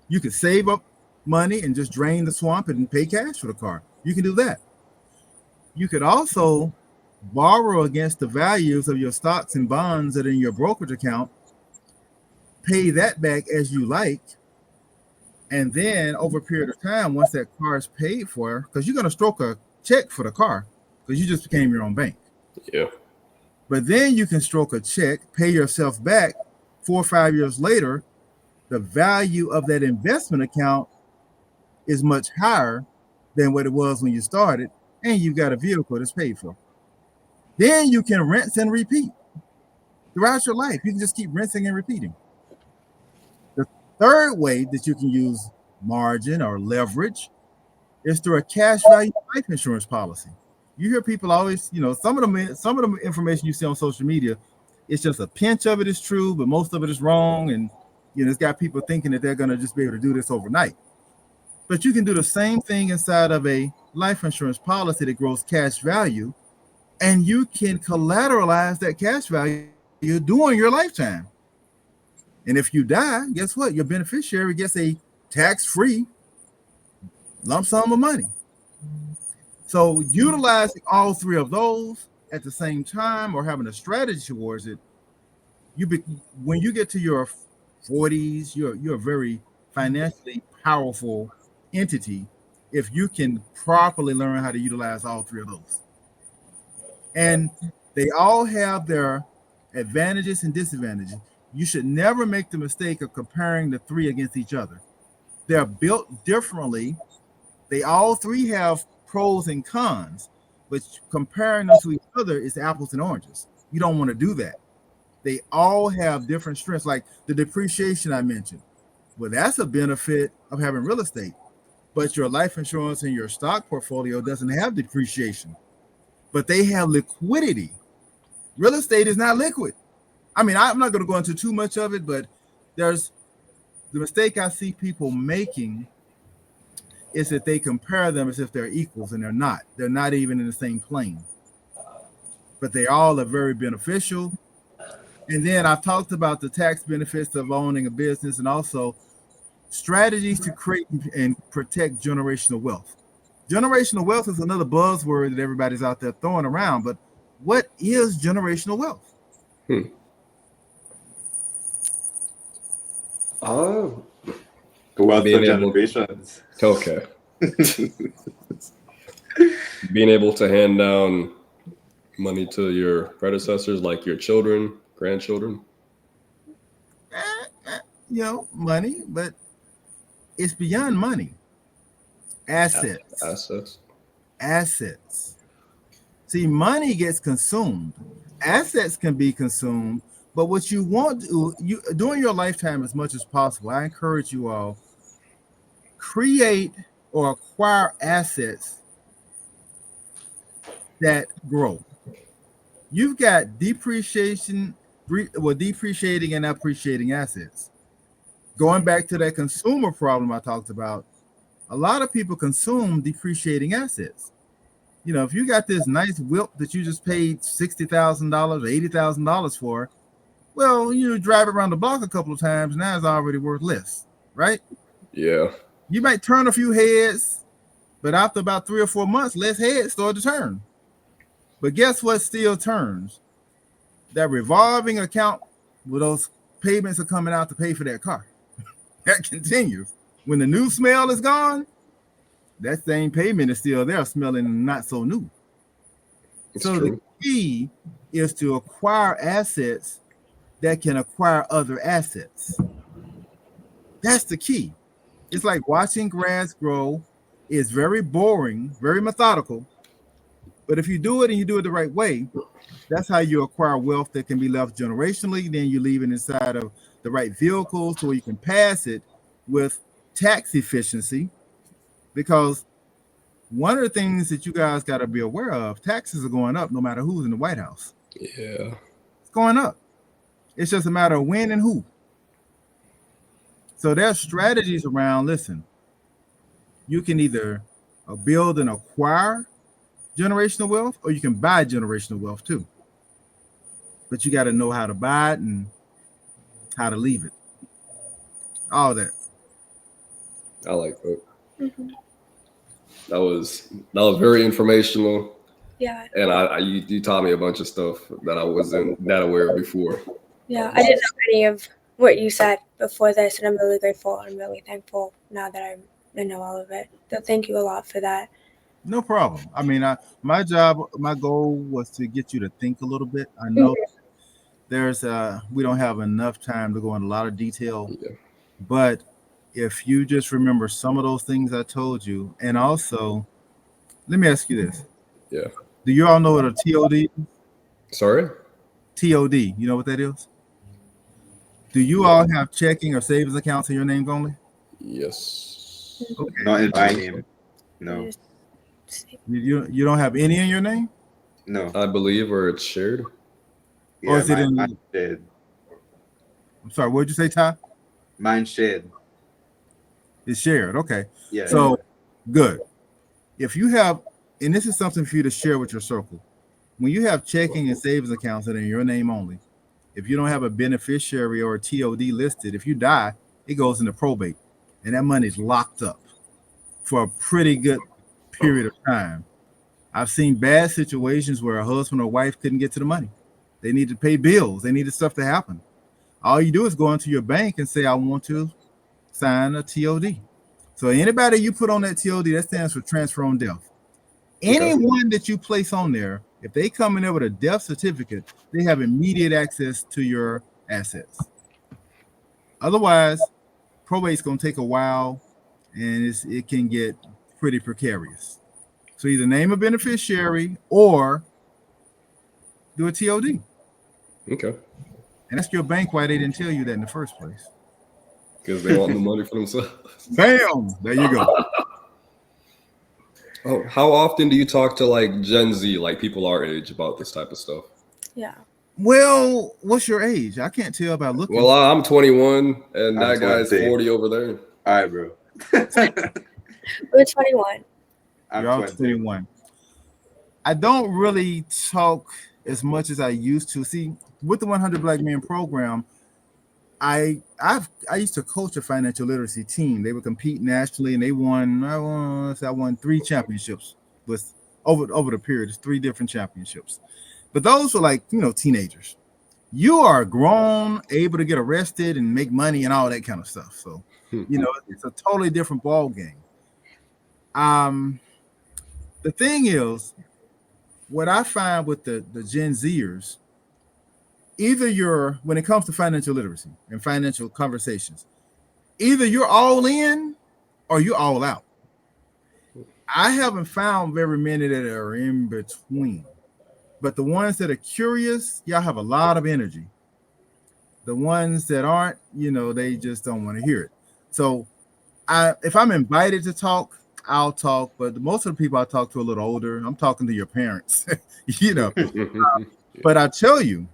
You can save up money and just drain the swamp and pay cash for the car. You can do that. You could also borrow against the values of your stocks and bonds that are in your brokerage account, pay that back as you like, and then over a period of time, once that car is paid for, because you're going to stroke a check for the car because you just became your own bank. Yeah. But then you can stroke a check, pay yourself back 4 or 5 years later. The value of that investment account is much higher than what it was when you started, and you've got a vehicle that's paid for. Then you can rinse and repeat throughout your life. You can just keep rinsing and repeating. The third way that you can use margin or leverage is through a cash value life insurance policy. You hear people always, some of the information you see on social media, it's just a pinch of it is true, but most of it is wrong. And it's got people thinking that they're going to just be able to do this overnight. But you can do the same thing inside of a life insurance policy that grows cash value, and you can collateralize that cash value during your lifetime. And if you die, guess what? Your beneficiary gets a tax-free lump sum of money. So utilizing all three of those at the same time or having a strategy towards it, when you get to your 40s, you're a very financially powerful entity if you can properly learn how to utilize all three of those. And they all have their advantages and disadvantages. You should never make the mistake of comparing the three against each other. They're built differently. They all three have pros and cons, but comparing them to each other is apples and oranges. You don't want to do that. They all have different strengths, like the depreciation I mentioned. Well, that's a benefit of having real estate, but your life insurance and your stock portfolio doesn't have depreciation, but they have liquidity. Real estate is not liquid. I mean, I'm not going to go into too much of it, but there's the mistake I see people making is that they compare them as if they're equals, and they're not. They're not even in the same plane. But they all are very beneficial. And then I've talked about the tax benefits of owning a business and also strategies to create and protect generational wealth. Generational wealth is another buzzword that everybody's out there throwing around, but what is generational wealth? Oh, Wealth being for able- generations. okay. Being able to hand down money to your predecessors, like your children, grandchildren. Money, but it's beyond money. Assets. See, money gets consumed. Assets can be consumed, but what you want to during your lifetime as much as possible, I encourage you all, create or acquire assets that grow. You've got depreciating and appreciating assets. Going back to that consumer problem I talked about, a lot of people consume depreciating assets. If you got this nice whip that you just paid $60,000 or $80,000 for, well, you drive it around the block a couple of times, now it's already worth less, right? Yeah. You might turn a few heads, but after about 3 or 4 months, less heads start to turn. But guess what still turns? That revolving account where those payments are coming out to pay for that car. That continues. When the new smell is gone, that same payment is still there, smelling not so new. It's so true. The key is to acquire assets that can acquire other assets. That's the key. It's like watching grass grow. It's very boring, very methodical. But if you do it and you do it the right way, that's how you acquire wealth that can be left generationally. Then you leave it inside of the right vehicles so you can pass it with tax efficiency. Because one of the things that you guys got to be aware of, taxes are going up no matter who's in the White House. Yeah. It's going up. It's just a matter of when and who. So there's strategies around, listen, you can either build and acquire generational wealth, or you can buy generational wealth too. But you got to know how to buy it and how to leave it. All that. I like that. Mm-hmm. That was very informational. Yeah. And you taught me a bunch of stuff that I wasn't that aware of before. Yeah, I didn't know any of what you said before this, and I'm really grateful. I'm really thankful now that I know all of it. So thank you a lot for that. No problem. I mean, my goal was to get you to think a little bit. I know we don't have enough time to go into a lot of detail, but if you just remember some of those things I told you, and also, let me ask you this. Yeah. Do you all know what a TOD is? Sorry? TOD. You know what that is? Do you all have checking or savings accounts in your names only? Yes. Okay. Not in my name. No. You don't have any in your name? No. I believe, or it's shared. Yeah, Or is it in? mine shared. I'm sorry. What did you say, Ty? Mine shared. It's shared. Okay. Yeah. So good. If you have, and this is something for you to share with your circle, when you have checking and savings accounts that are in your name only, if you don't have a beneficiary or a TOD listed, if you die, it goes into probate, and that money is locked up for a pretty good period of time. I've seen bad situations where a husband or wife couldn't get to the money. They need to pay bills. They needed stuff to happen. All you do is go into your bank and say, I want to sign a TOD. So anybody you put on that TOD, that stands for transfer on death. Anyone that you place on there, if they come in there with a death certificate, they have immediate access to your assets. Otherwise, probate's going to take a while, and it can get pretty precarious. So either name a beneficiary or do a TOD. Okay. And ask your bank why they didn't tell you that in the first place. Because they want the money for themselves. Bam! There you go. Oh, how often do you talk to like Gen Z, like people our age, about this type of stuff? Yeah. Well, what's your age? I can't tell by looking. Well, I'm 21, and that guy's 20. 40 over there. All right, bro. We're 21. I'm You're all 20. 21. I don't really talk as much as I used to. See, with the 100 Black Men program, I used to coach a financial literacy team. They would compete nationally, and they won. I won 3 championships with over the period. It's 3 different championships. But those were like, teenagers. You are grown, able to get arrested and make money and all that kind of stuff. So, it's a totally different ball game. The thing is, what I find with the Gen Zers, either when it comes to financial literacy and financial conversations, either you're all in or you're all out. I haven't found very many that are in between. But the ones that are curious, y'all have a lot of energy. The ones that aren't, they just don't want to hear it. So if I'm invited to talk, I'll talk. But most of the people I talk to are a little older. I'm talking to your parents, But I tell you,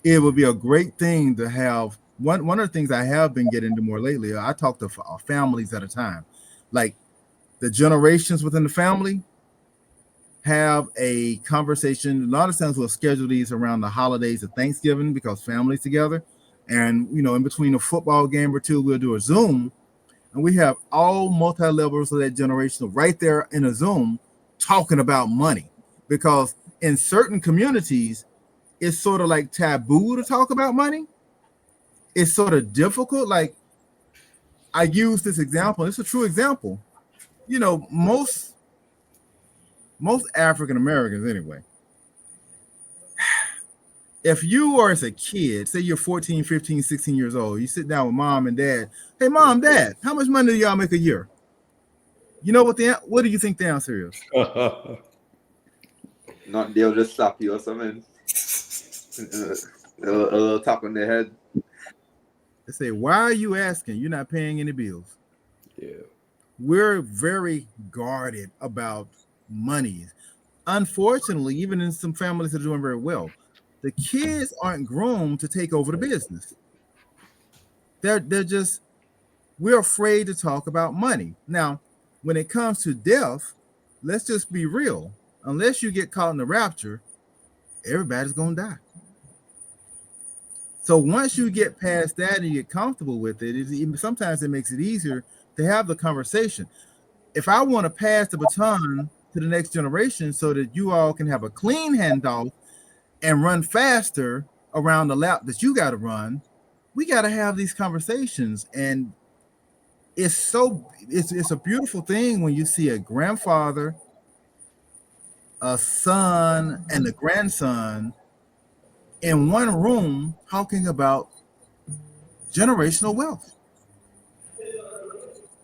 it would be a great thing to have. One of the things I have been getting into more lately, I talk to families at a time. Like the generations within the family, have a conversation. A lot of times we'll schedule these around the holidays of Thanksgiving because families together. And, in between a football game or two, we'll do a Zoom. And we have all multi-levels of that generation right there in a Zoom talking about money. Because in certain communities, it's sort of like taboo to talk about money. It's sort of difficult. Like I use this example. It's a true example. Most African Americans, anyway, if you are as a kid, say you're 14, 15, 16 years old, you sit down with mom and dad. Hey, mom, dad, how much money do y'all make a year? You know what do you think the answer is? Not they'll just slap you or something. a little tap on their head. They say, why are you asking? You're not paying any bills. Yeah. We're very guarded about money. Unfortunately, even in some families that are doing very well, the kids aren't groomed to take over the business. We're afraid to talk about money. Now, when it comes to death, let's just be real. Unless you get caught in the rapture, everybody's going to die. So once you get past that and you get comfortable with it, sometimes it makes it easier to have the conversation. If I want to pass the baton to the next generation so that you all can have a clean handoff and run faster around the lap that you got to run, we got to have these conversations. And it's a beautiful thing when you see a grandfather, a son, and a grandson in one room talking about generational wealth,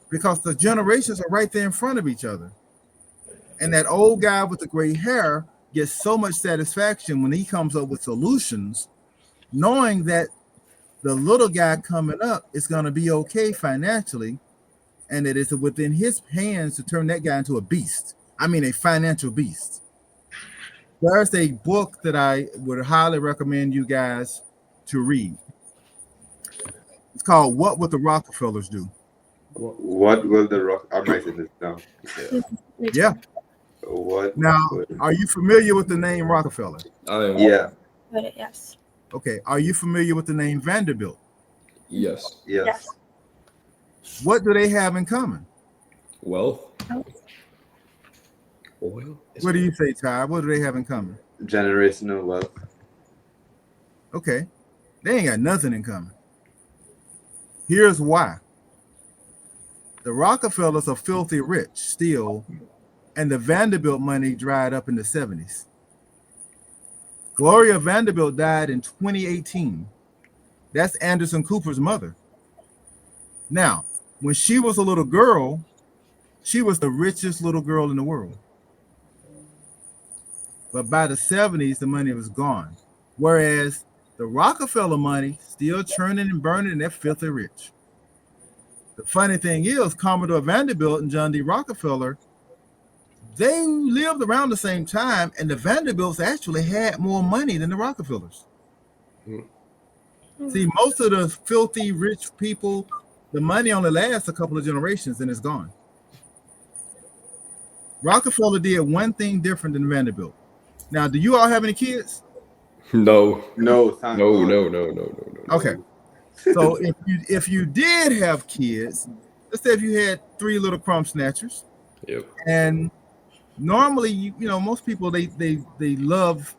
because the generations are right there in front of each other. And that old guy with the gray hair gets so much satisfaction when he comes up with solutions, knowing that the little guy coming up is going to be okay financially, and that it's within his hands to turn that guy into a beast. I mean, a financial beast. There's a book that I would highly recommend you guys to read. It's called What Would the Rockefellers Do? What will the rock? I'm writing this down. Yeah. What? Now, are you familiar with the name Rockefeller? Yeah. Yes. Okay. Are you familiar with the name Vanderbilt? Yes. Yes. What do they have in common? Wealth. Oil. What do you say, Ty? What do they have in common? Generational wealth. Okay. They ain't got nothing in common. Here's why. The Rockefellers are filthy rich still, and the Vanderbilt money dried up in the 70s. Gloria Vanderbilt died in 2018. That's Anderson Cooper's mother. Now, when she was a little girl, she was the richest little girl in the world. But by the 70s, the money was gone. Whereas the Rockefeller money still churning and burning, and they're filthy rich. The funny thing is, Commodore Vanderbilt and John D. Rockefeller, they lived around the same time, and the Vanderbilts actually had more money than the Rockefellers. See, most of the filthy rich people, the money only lasts a couple of generations and it's gone. Rockefeller did one thing different than Vanderbilt. Now, do you all have any kids? No. No. Okay. So if you did have kids, let's say if you had 3 little crumb snatchers, yep. And normally, you know, most people they love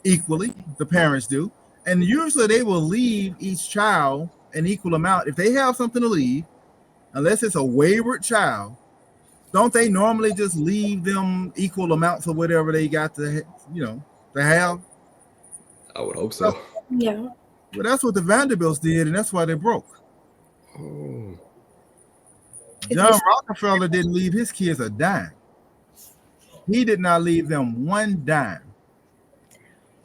equally. The parents do, and usually they will leave each child an equal amount if they have something to leave, unless it's a wayward child. Don't they normally just leave them equal amounts of whatever they got to, to have? I would hope so. Yeah. Well, that's what the Vanderbilts did, and that's why they broke. Oh. John Rockefeller didn't leave his kids a dime. He did not leave them one dime.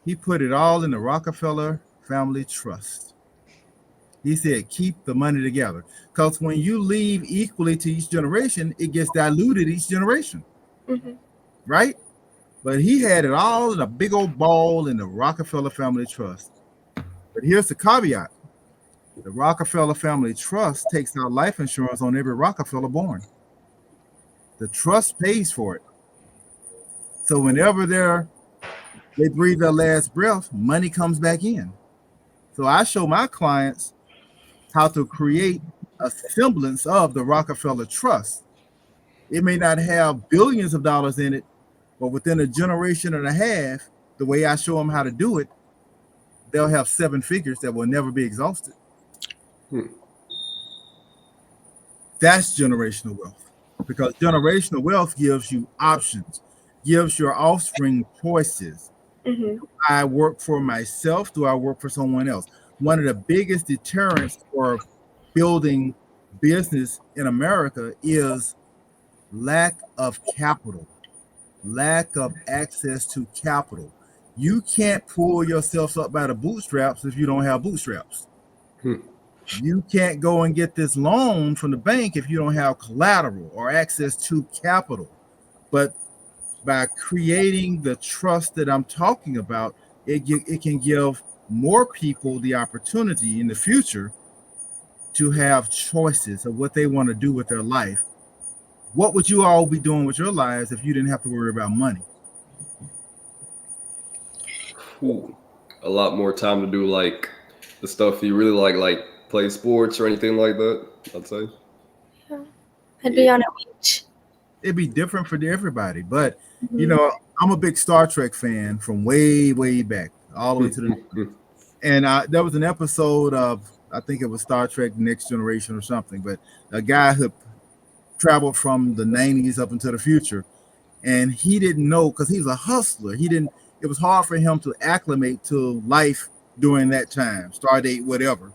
He put it all in the Rockefeller Family Trust. He said, keep the money together. Because when you leave equally to each generation, it gets diluted each generation. Mm-hmm. Right? But he had it all in a big old ball in the Rockefeller Family Trust. But here's the caveat. The Rockefeller Family Trust takes out life insurance on every Rockefeller born. The trust pays for it. So whenever they breathe their last breath, money comes back in. So I show my clients how to create a semblance of the Rockefeller Trust. It may not have billions of dollars in it, but within a generation and a half, the way I show them how to do it, they'll have 7 figures that will never be exhausted. That's generational wealth, because generational wealth gives you options, gives your offspring choices. Mm-hmm. Do I work for myself? Do I work for someone else? One of the biggest deterrents for building business in America is lack of capital, lack of access to capital. You can't pull yourself up by the bootstraps if you don't have bootstraps. You can't go and get this loan from the bank if you don't have collateral or access to capital. But by creating the trust that I'm talking about, it can give more people the opportunity in the future to have choices of what they want to do with their life what would you all be doing with your lives if you didn't have to worry about money? Ooh, a lot more time to do like the stuff you really like play sports or anything like that, I'd say. I'd be on a beach. It'd be different for everybody, but you know, I'm a big Star Trek fan from way back, all the way to the and there was an episode of, I think it was Star Trek Next Generation or something, but a guy who traveled from the 90s up into the future, and he didn't know, because he was a hustler, it was hard for him to acclimate to life during that time, Stardate, whatever,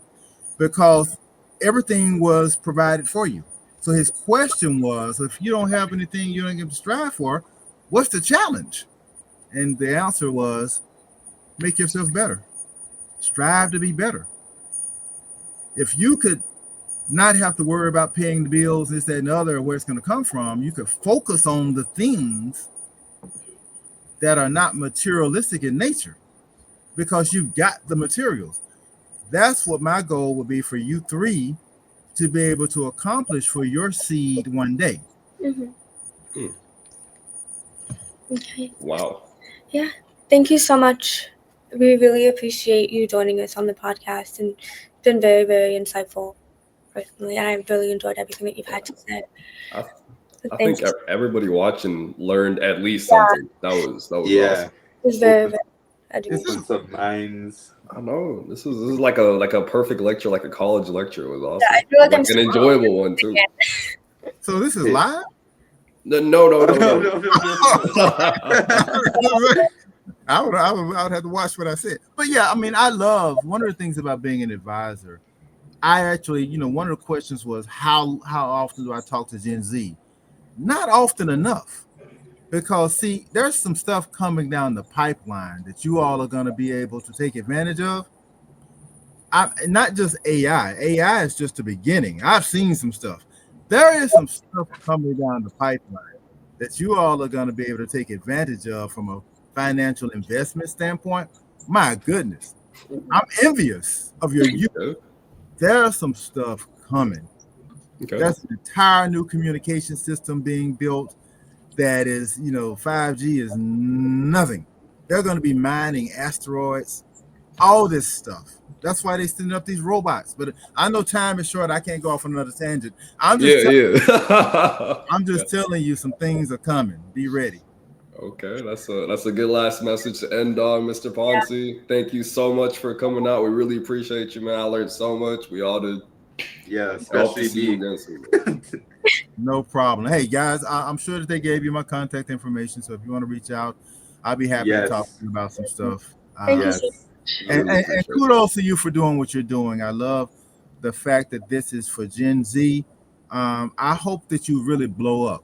because everything was provided for you. So his question was, if you don't have anything you don't get to strive for, what's the challenge? And the answer was, make yourself better. Strive to be better. If you could not have to worry about paying the bills, this, that, and the other, where it's going to come from, you could focus on the things that are not materialistic in nature, because you've got the materials. That's what my goal would be for you three to be able to accomplish for your seed one day. Okay. Wow. Yeah. Thank you so much. We really appreciate you joining us on the podcast, and it's been very, very insightful personally. And I've really enjoyed everything that you've had to say. I think everybody watching learned at least something. That was awesome. It was very, very Open some minds. I know this is like a perfect lecture, like a college lecture. It was awesome. Yeah, I feel like I'm an enjoyable one too. So this is live? No. I would have to watch what I said. But yeah, I mean, I love, one of the things about being an advisor, I actually, one of the questions was how often do I talk to Gen Z? Not often enough, because see, there's some stuff coming down the pipeline that you all are going to be able to take advantage of. Not just AI. AI is just the beginning. I've seen some stuff. There is some stuff coming down the pipeline that you all are going to be able to take advantage of from a financial investment standpoint. My goodness, I'm envious of your youth. There's some stuff coming. Okay. That's an entire new communication system being built that is, 5G is nothing. They're going to be mining asteroids, all this stuff. That's why they send up these robots. But I know time is short. I can't go off on another tangent. I'm just telling you some things are coming. Be ready. Okay, that's a good last message to end on, Mr. Ponzi. Yeah. Thank you so much for coming out. We really appreciate you, man. I learned so much. We all did. Yeah, especially me. No problem. Hey guys, I'm sure that they gave you my contact information. So if you want to reach out, I'll be happy to talk to you about some stuff. Yes. And kudos to you for doing what you're doing. I love the fact that this is for Gen Z. I hope that you really blow up.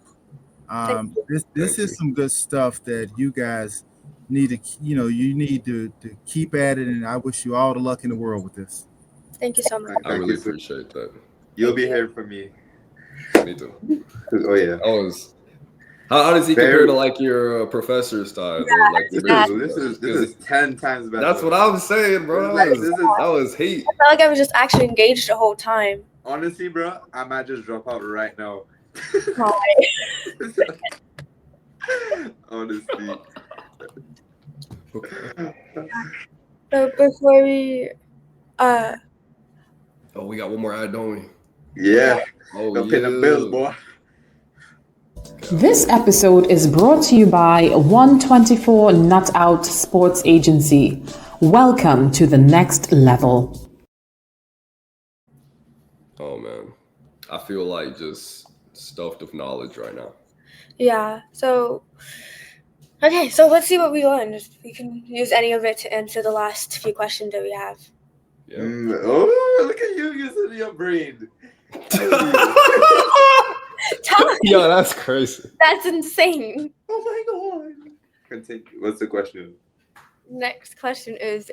This is some good stuff that you guys need to, you need to keep at it. And I wish you all the luck in the world with this. Thank you so much. I really appreciate that. You'll be hearing from me. Me too. Oh yeah. How does he compare to like your professor style? Yeah, like, this is 10 times better. That's what I was saying, bro. That was hate. I felt like I was just actually engaged the whole time. Honestly, bro, I might just drop out right now. Honestly. Okay. So before we we got one more ad, don't we? Yeah. Don't pay the bills, boy. This episode is brought to you by 124 Nut Out Sports Agency. Welcome to the next level. Oh man, I feel like just stuffed with knowledge right now. Yeah. So, okay. So let's see what we learned. We can use any of it to answer the last few questions that we have. Yeah. Oh, look at you using your brain. Yo, that's crazy. That's insane. Oh my god. Continue. What's the question? Next question is,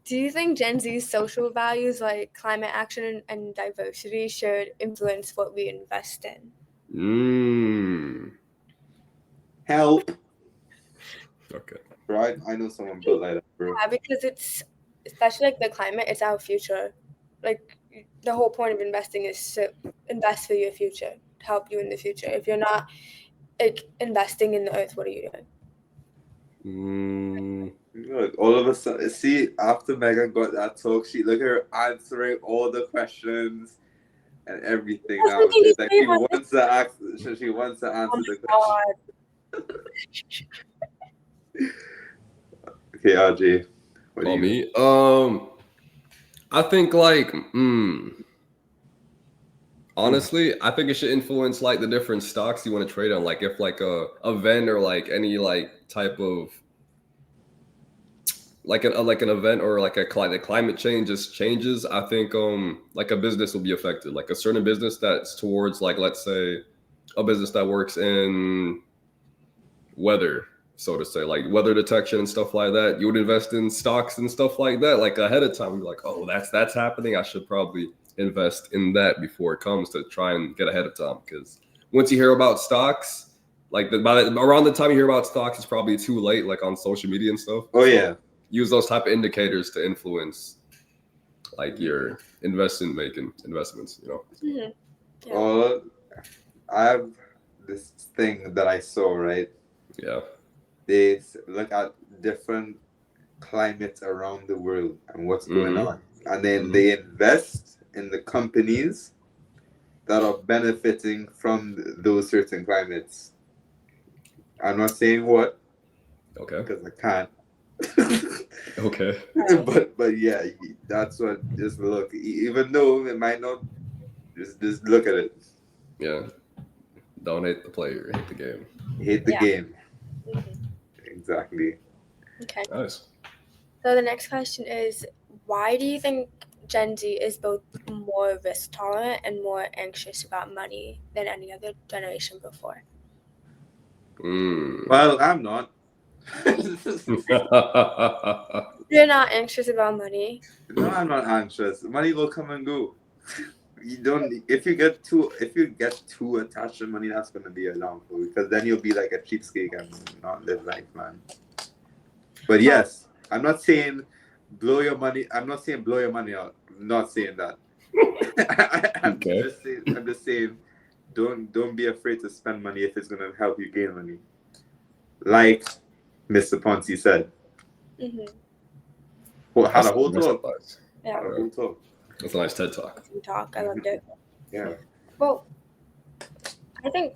do you think Gen Z's social values like climate action and diversity should influence what we invest in? Help. Okay. Right? I know someone built like that, bro. Yeah, because it's, especially like the climate, it's our future. Like, the whole point of investing is to invest for your future. help you in the future. If you're not like investing in the earth, what are you doing? Look, all of a sudden, see, after Megan got that talk sheet, look at her answering all the questions and everything. That's Now making she's me like, famous. she wants to answer the God. question. Okay, RJ, what do Oh, you? me? I think like, honestly, I think it should influence like the different stocks you want to trade on. Like if like a event or like any like type of like an event or like the climate change just changes, I think like a business will be affected. Like a certain business that's towards like, let's say a business that works in weather, so to say, like weather detection and stuff like that, you would invest in stocks and stuff like that like ahead of time. You're like, oh, that's happening, I should probably invest in that before it comes, to try and get ahead of time. Because once you hear about stocks, like around the time you hear about stocks, it's probably too late, like on social media and stuff. Oh So yeah, use those type of indicators to influence like your investments, you know. Mhm. Yeah. well, I have this thing that I saw, right? Yeah. They look at different climates around the world and what's going on, and then they invest in the companies that are benefiting from those certain climates. I'm not saying what, Okay. because I can't. Okay. but yeah, that's what. Just look, even though it might not, just look at it. Yeah. Don't hate the player, hate the game. Hate the Yeah. game. Mhm. Exactly. Okay. Nice. So the next question is, why do you think Gen Z is both more risk tolerant and more anxious about money than any other generation before? Well, I'm not. You're not anxious about money? No, I'm not anxious. Money will come and go. You don't. If you get too attached to money, that's gonna be a downfall, because then you'll be like a cheapskate and not live life, man. But yes, I'm not saying blow your money. I'm not saying blow your money out. I'm not saying that. I'm just saying, don't be afraid to spend money if it's gonna help you gain money. Like Mr. Ponzi said. Mm-hmm. Had a whole talk. Yeah. Had a whole talk. That's a nice TED talk. I loved it. Yeah. Well, I think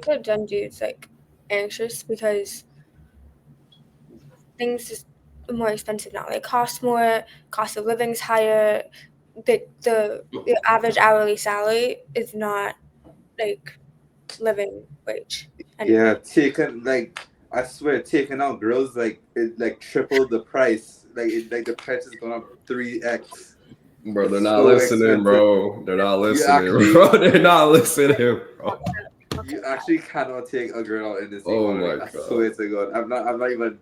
that Gen Z is like anxious because things is more expensive now. Like cost more, cost of living's higher. The average hourly salary is not like living wage. Yeah, I swear, taking out girls it like tripled the price. Like the price has gone up 3x. Bro, they're It's not so listening, expensive. bro. They're not listening, actually- bro. They're not listening, bro. You actually cannot take a girl out in this Oh economy. my I God. swear to God. I'm not even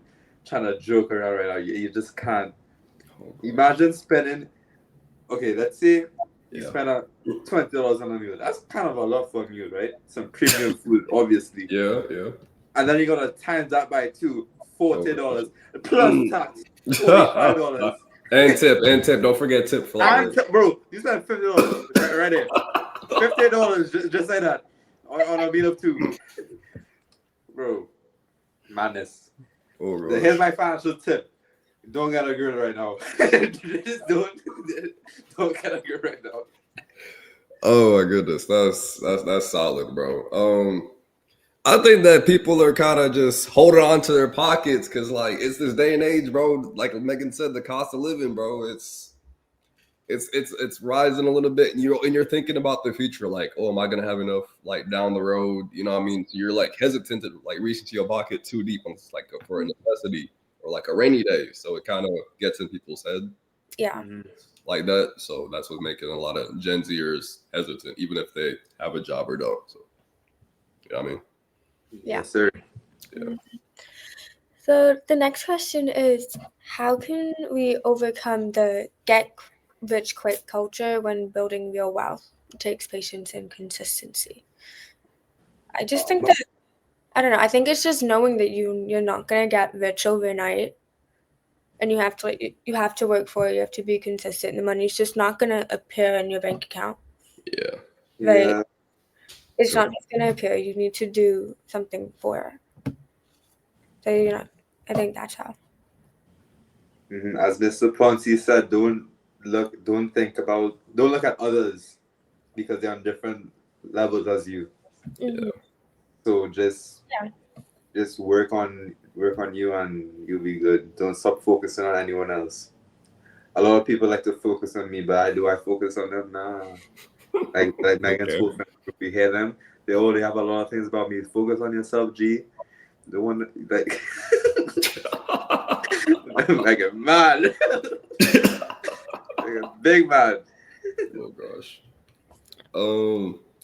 trying to joke around right now. You just can't. Oh, Imagine spending. Okay, let's say you Yeah. spend $20 on a meal. That's kind of a lot for a meal, right? Some premium food, obviously. Yeah. And then you're gonna times that by two, $40 plus tax, $45. and tip. Don't forget tip for that. Bro, you spend $50 right there. $50 just like that on a meal of two. Bro, madness. Oh, Here's my financial tip. Don't get a girl right now. Just don't get a girl right now. Oh my goodness, that's solid, bro. I think that people are kind of just holding on to their pockets because, like, it's this day and age, bro. Like Megan said, the cost of living, bro, it's rising a little bit, and you're thinking about the future, like, oh, am I gonna have enough, like, down the road? You know what I mean? So you're like hesitant to like reach into your pocket too deep on like for a necessity or like a rainy day. So it kind of gets in people's head. Yeah. Like that. So that's what's making a lot of Gen Zers hesitant, even if they have a job or don't. So, you know what I mean? Yeah. Yes, sir. Yeah. So the next question is, how can we overcome the get rich quick culture when building real wealth? It takes patience and consistency. I just think that, I don't know, I think it's just knowing that you're not gonna get rich overnight, and you have to work for it. You have to be consistent. The money's just not gonna appear in your bank account. Yeah. Like, Yeah. it's Sure. not just gonna appear. You need to do something for it. So I think that's how. As Mr. Ponzi said, don't look at others because they're on different levels as you. Mhm. So just Yeah. just work on you and you'll be good. Don't stop focusing on anyone else. A lot of people like to focus on me, but I focus on them? Nah. Like Megan's Okay. whole friend group, you hear them? They already have a lot of things about me. Focus on yourself, G. The one like Megan mad. Megan big mad. Oh gosh.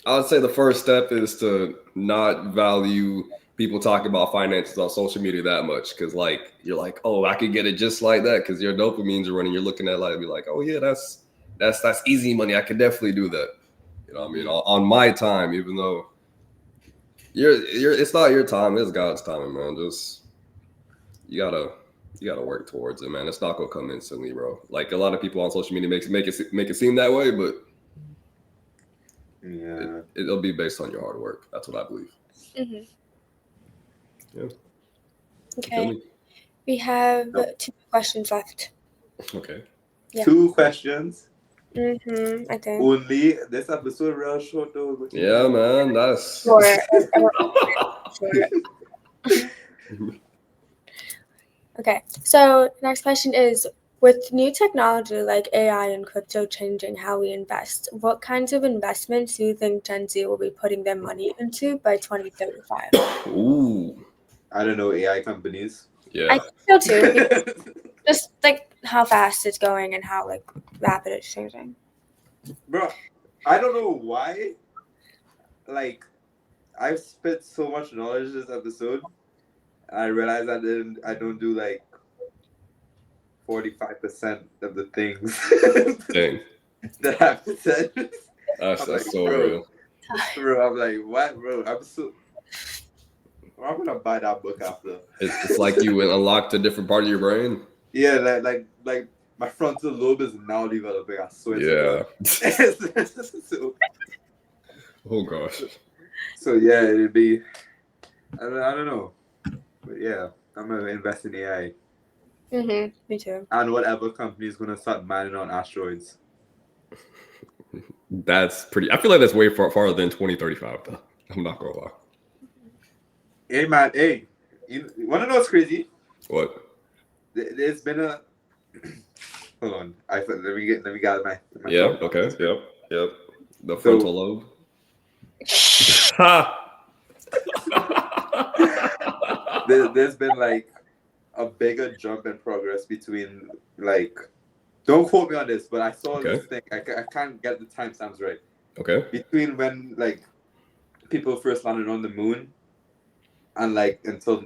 I would say the first step is to not value people talking about finances on social media that much, because like you're like, oh, I could get it just like that, because your dopamines are running. You're looking at like, be like, oh yeah, that's easy money. I could definitely do that. You know what I mean? On my time, even though it's not your time, it's God's time, man. Just you gotta work towards it, man. It's not gonna come instantly, bro. Like a lot of people on social media make it seem that way, but Yeah. it'll be based on your hard work. That's what I believe. Mhm. Yeah. You feel Okay. me? We have 2 questions left. Okay. Yeah. 2 questions. I think. Only this episode real short though. What you Yeah, mean? man. That's Sure. Okay. So next question is, with new technology like AI and crypto changing how we invest, what kinds of investments do you think Gen Z will be putting their money into by 2035? ooh. I don't know, AI companies. I Yeah. think so too. Because just like how fast it's going and how like rapid it's changing. Bro, I don't know why. Like, I've spit so much knowledge this episode. I realized I don't do like 45% of the things Dang. that I've said. That's I'm like, so bro, real. bro, I'm like, what, bro? I'm gonna buy that book after. It's like you unlocked a different part of your brain. Yeah, like my frontal lobe is now developing. I swear Yeah. to God. Oh gosh. So yeah, it'd be. I don't know, but yeah, I'm gonna invest in AI Me too. and whatever company is gonna start mining on asteroids. That's pretty. I feel like that's way farther than 2035, though. I'm not gonna lie. Hey man, hey, you wanna know what's crazy? What? There's been a. Hold on, let me get my. Yeah. thought Okay. process. Yep. The frontal lobe. There's been like a bigger jump in progress between like. Don't quote me on this, but I saw Okay. this thing. I can't get the timestamps right. Okay. Between when like people first landed on the moon and like until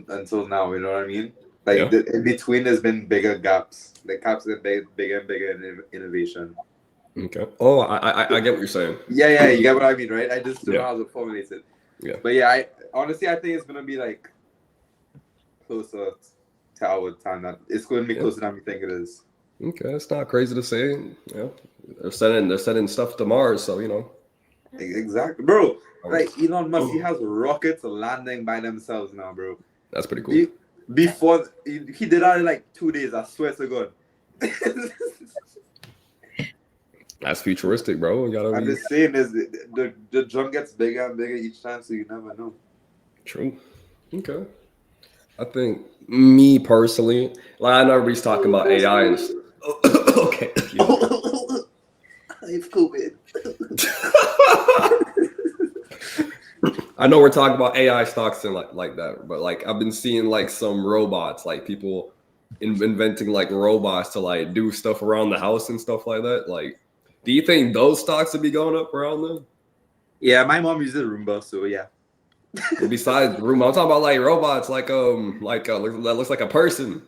now, you know what I mean? Like Yeah. in between, there's been bigger gaps. The gaps have been bigger and bigger in innovation. Okay. Oh, I get what you're saying. Yeah, you get what I mean, right? I just don't know Yeah. how to formulate it. Yeah. But yeah, I honestly I think it's gonna be like closer to our time. That it's going to be closer than we think it is. Okay, it's not crazy to say. Yeah, they're sending stuff to Mars, so you know. Exactly, bro. Like Elon Musk, he has rockets landing by themselves now, bro. That's pretty cool. Before he did that in like 2 days. I swear to God. That's futuristic, bro. You gotta I'm be just saying, is the jump gets bigger and bigger each time, so you never know. true. Okay. I think me personally, like I know everybody's talking about AI and okay. It's COVID. I know we're talking about AI stocks and like that, but like I've been seeing like some robots, like people inventing like robots to like do stuff around the house and stuff like that. Like, do you think those stocks would be going up around then? Yeah, my mom uses Roomba, so yeah. And besides Roomba, I'm talking about like robots, like that looks like a person.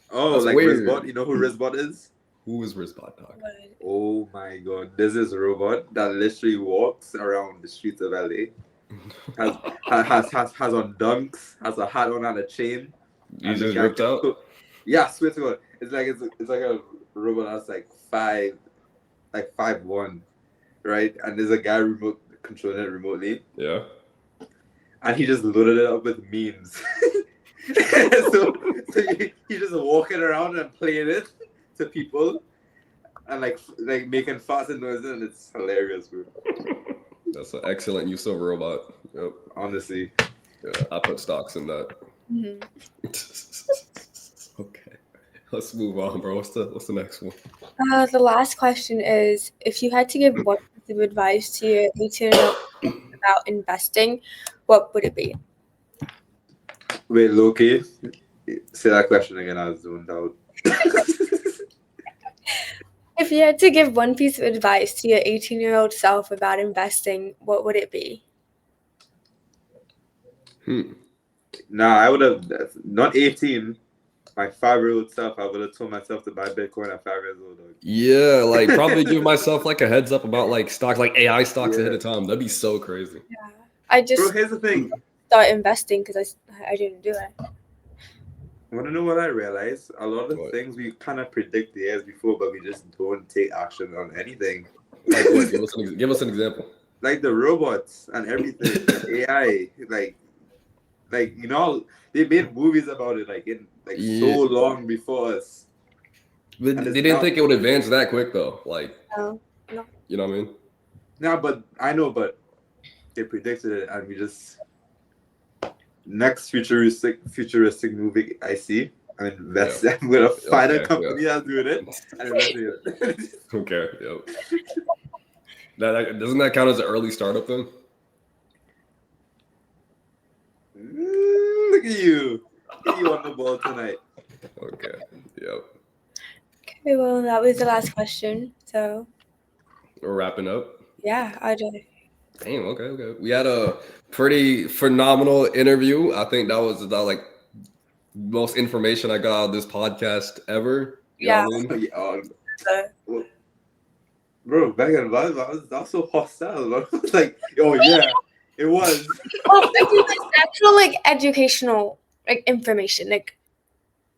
Oh, that's like weird. Rizbot. You know who Rizbot is? Who is Rizbot, dog? Oh my God, there's this robot that literally walks around the streets of LA. has on dunks, has a hat on and a chain. You just ripped out? Yeah, I swear to God. It's like a robot that's like 5'1", right? And there's a guy controlling it remotely. Yeah. And he just loaded it up with memes. so he just walking around and playing it to people and like making farts and noises, and it's hilarious, bro. That's an excellent use of a robot. Yep. Honestly. Yeah, I put stocks in that. Mhm. Okay. Let's move on, bro. What's the next one? The last question is, if you had to give one piece of advice to your 18-year-old about investing, what would it be? Wait, Loki, say that question again. I was zoned out. If you had to give one piece of advice to your 18-year-old self about investing, what would it be? Nah, I would have not 18. My 5-year-old self, I would have told myself to buy Bitcoin at 5 years old. Dog. Yeah, like probably give myself like a heads up about like stocks, like AI stocks Yeah. ahead of time. That'd be so crazy. Yeah, I just Bro, here's the thing. started investing because I didn't do it. Want to know what I realized? A lot of What? things we kind of predict the years before, but we just don't take action on anything. Like what? Give us an example. Like the robots and everything, the AI, like you know, they made movies about it so long before us. They didn't think it would advance that quick though. Like, No. you know what I mean? No, but I know, but they predicted it, and we just next futuristic movie I see, I'm investing. I'm gonna find a company that's doing it and invest in it. Okay. Yep. Doesn't that count as an early startup then? Look at you! Get you on the ball tonight. Okay. Yep. Okay, well, that was the last question. So, We're wrapping up. yeah, I do. Damn. Okay. We had a pretty phenomenal interview. I think that was the most information I got out of this podcast ever. You know what I mean? Well, bro, back in the that was so hostile. I was like, oh yeah, it was. Oh, it's actual educational information.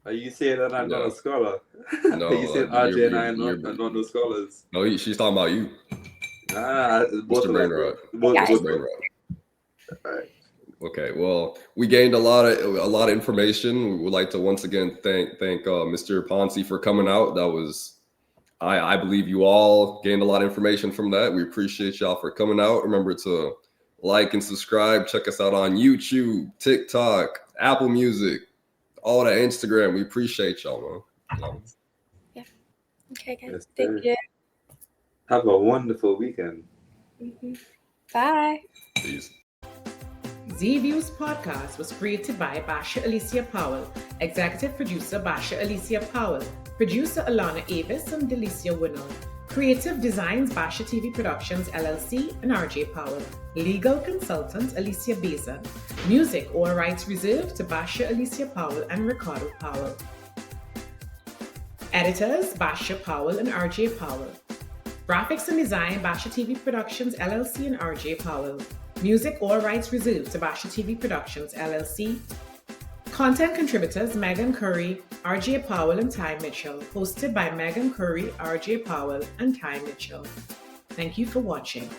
Are you saying that I'm not a scholar? No, Are you saying RJ and I are not no scholars? No, she's talking about you. Both of them. Both brain rot. All right. Okay, well, we gained a lot of information. We would like to once again thank Mr. Ponzi for coming out. That was, I believe you all gained a lot of information from that. We appreciate y'all for coming out. Remember to like and subscribe. Check us out on YouTube, TikTok, Apple Music, all that, Instagram. We appreciate y'all, man. Yeah. Okay, guys. Yes, Thank you. Have a wonderful weekend. Bye. Peace. ZViewz podcast was created by Basia Alicia Powell, executive producer Basia Alicia Powell, producer Alana Avis and Delicia Winnell, creative designs Basia TV Productions LLC and RJ Powell, legal consultants Alicia Beza, music all rights reserved to Basia Alicia Powell and Ricardo Powell, editors Basia Powell and RJ Powell, graphics and design Basia TV Productions LLC and RJ Powell. Music all rights reserved to Basia TV Productions LLC. Content contributors Megan Curry, RJ Powell and Ty Mitchell. Hosted by Megan Curry, RJ Powell and Ty Mitchell. Thank you for watching.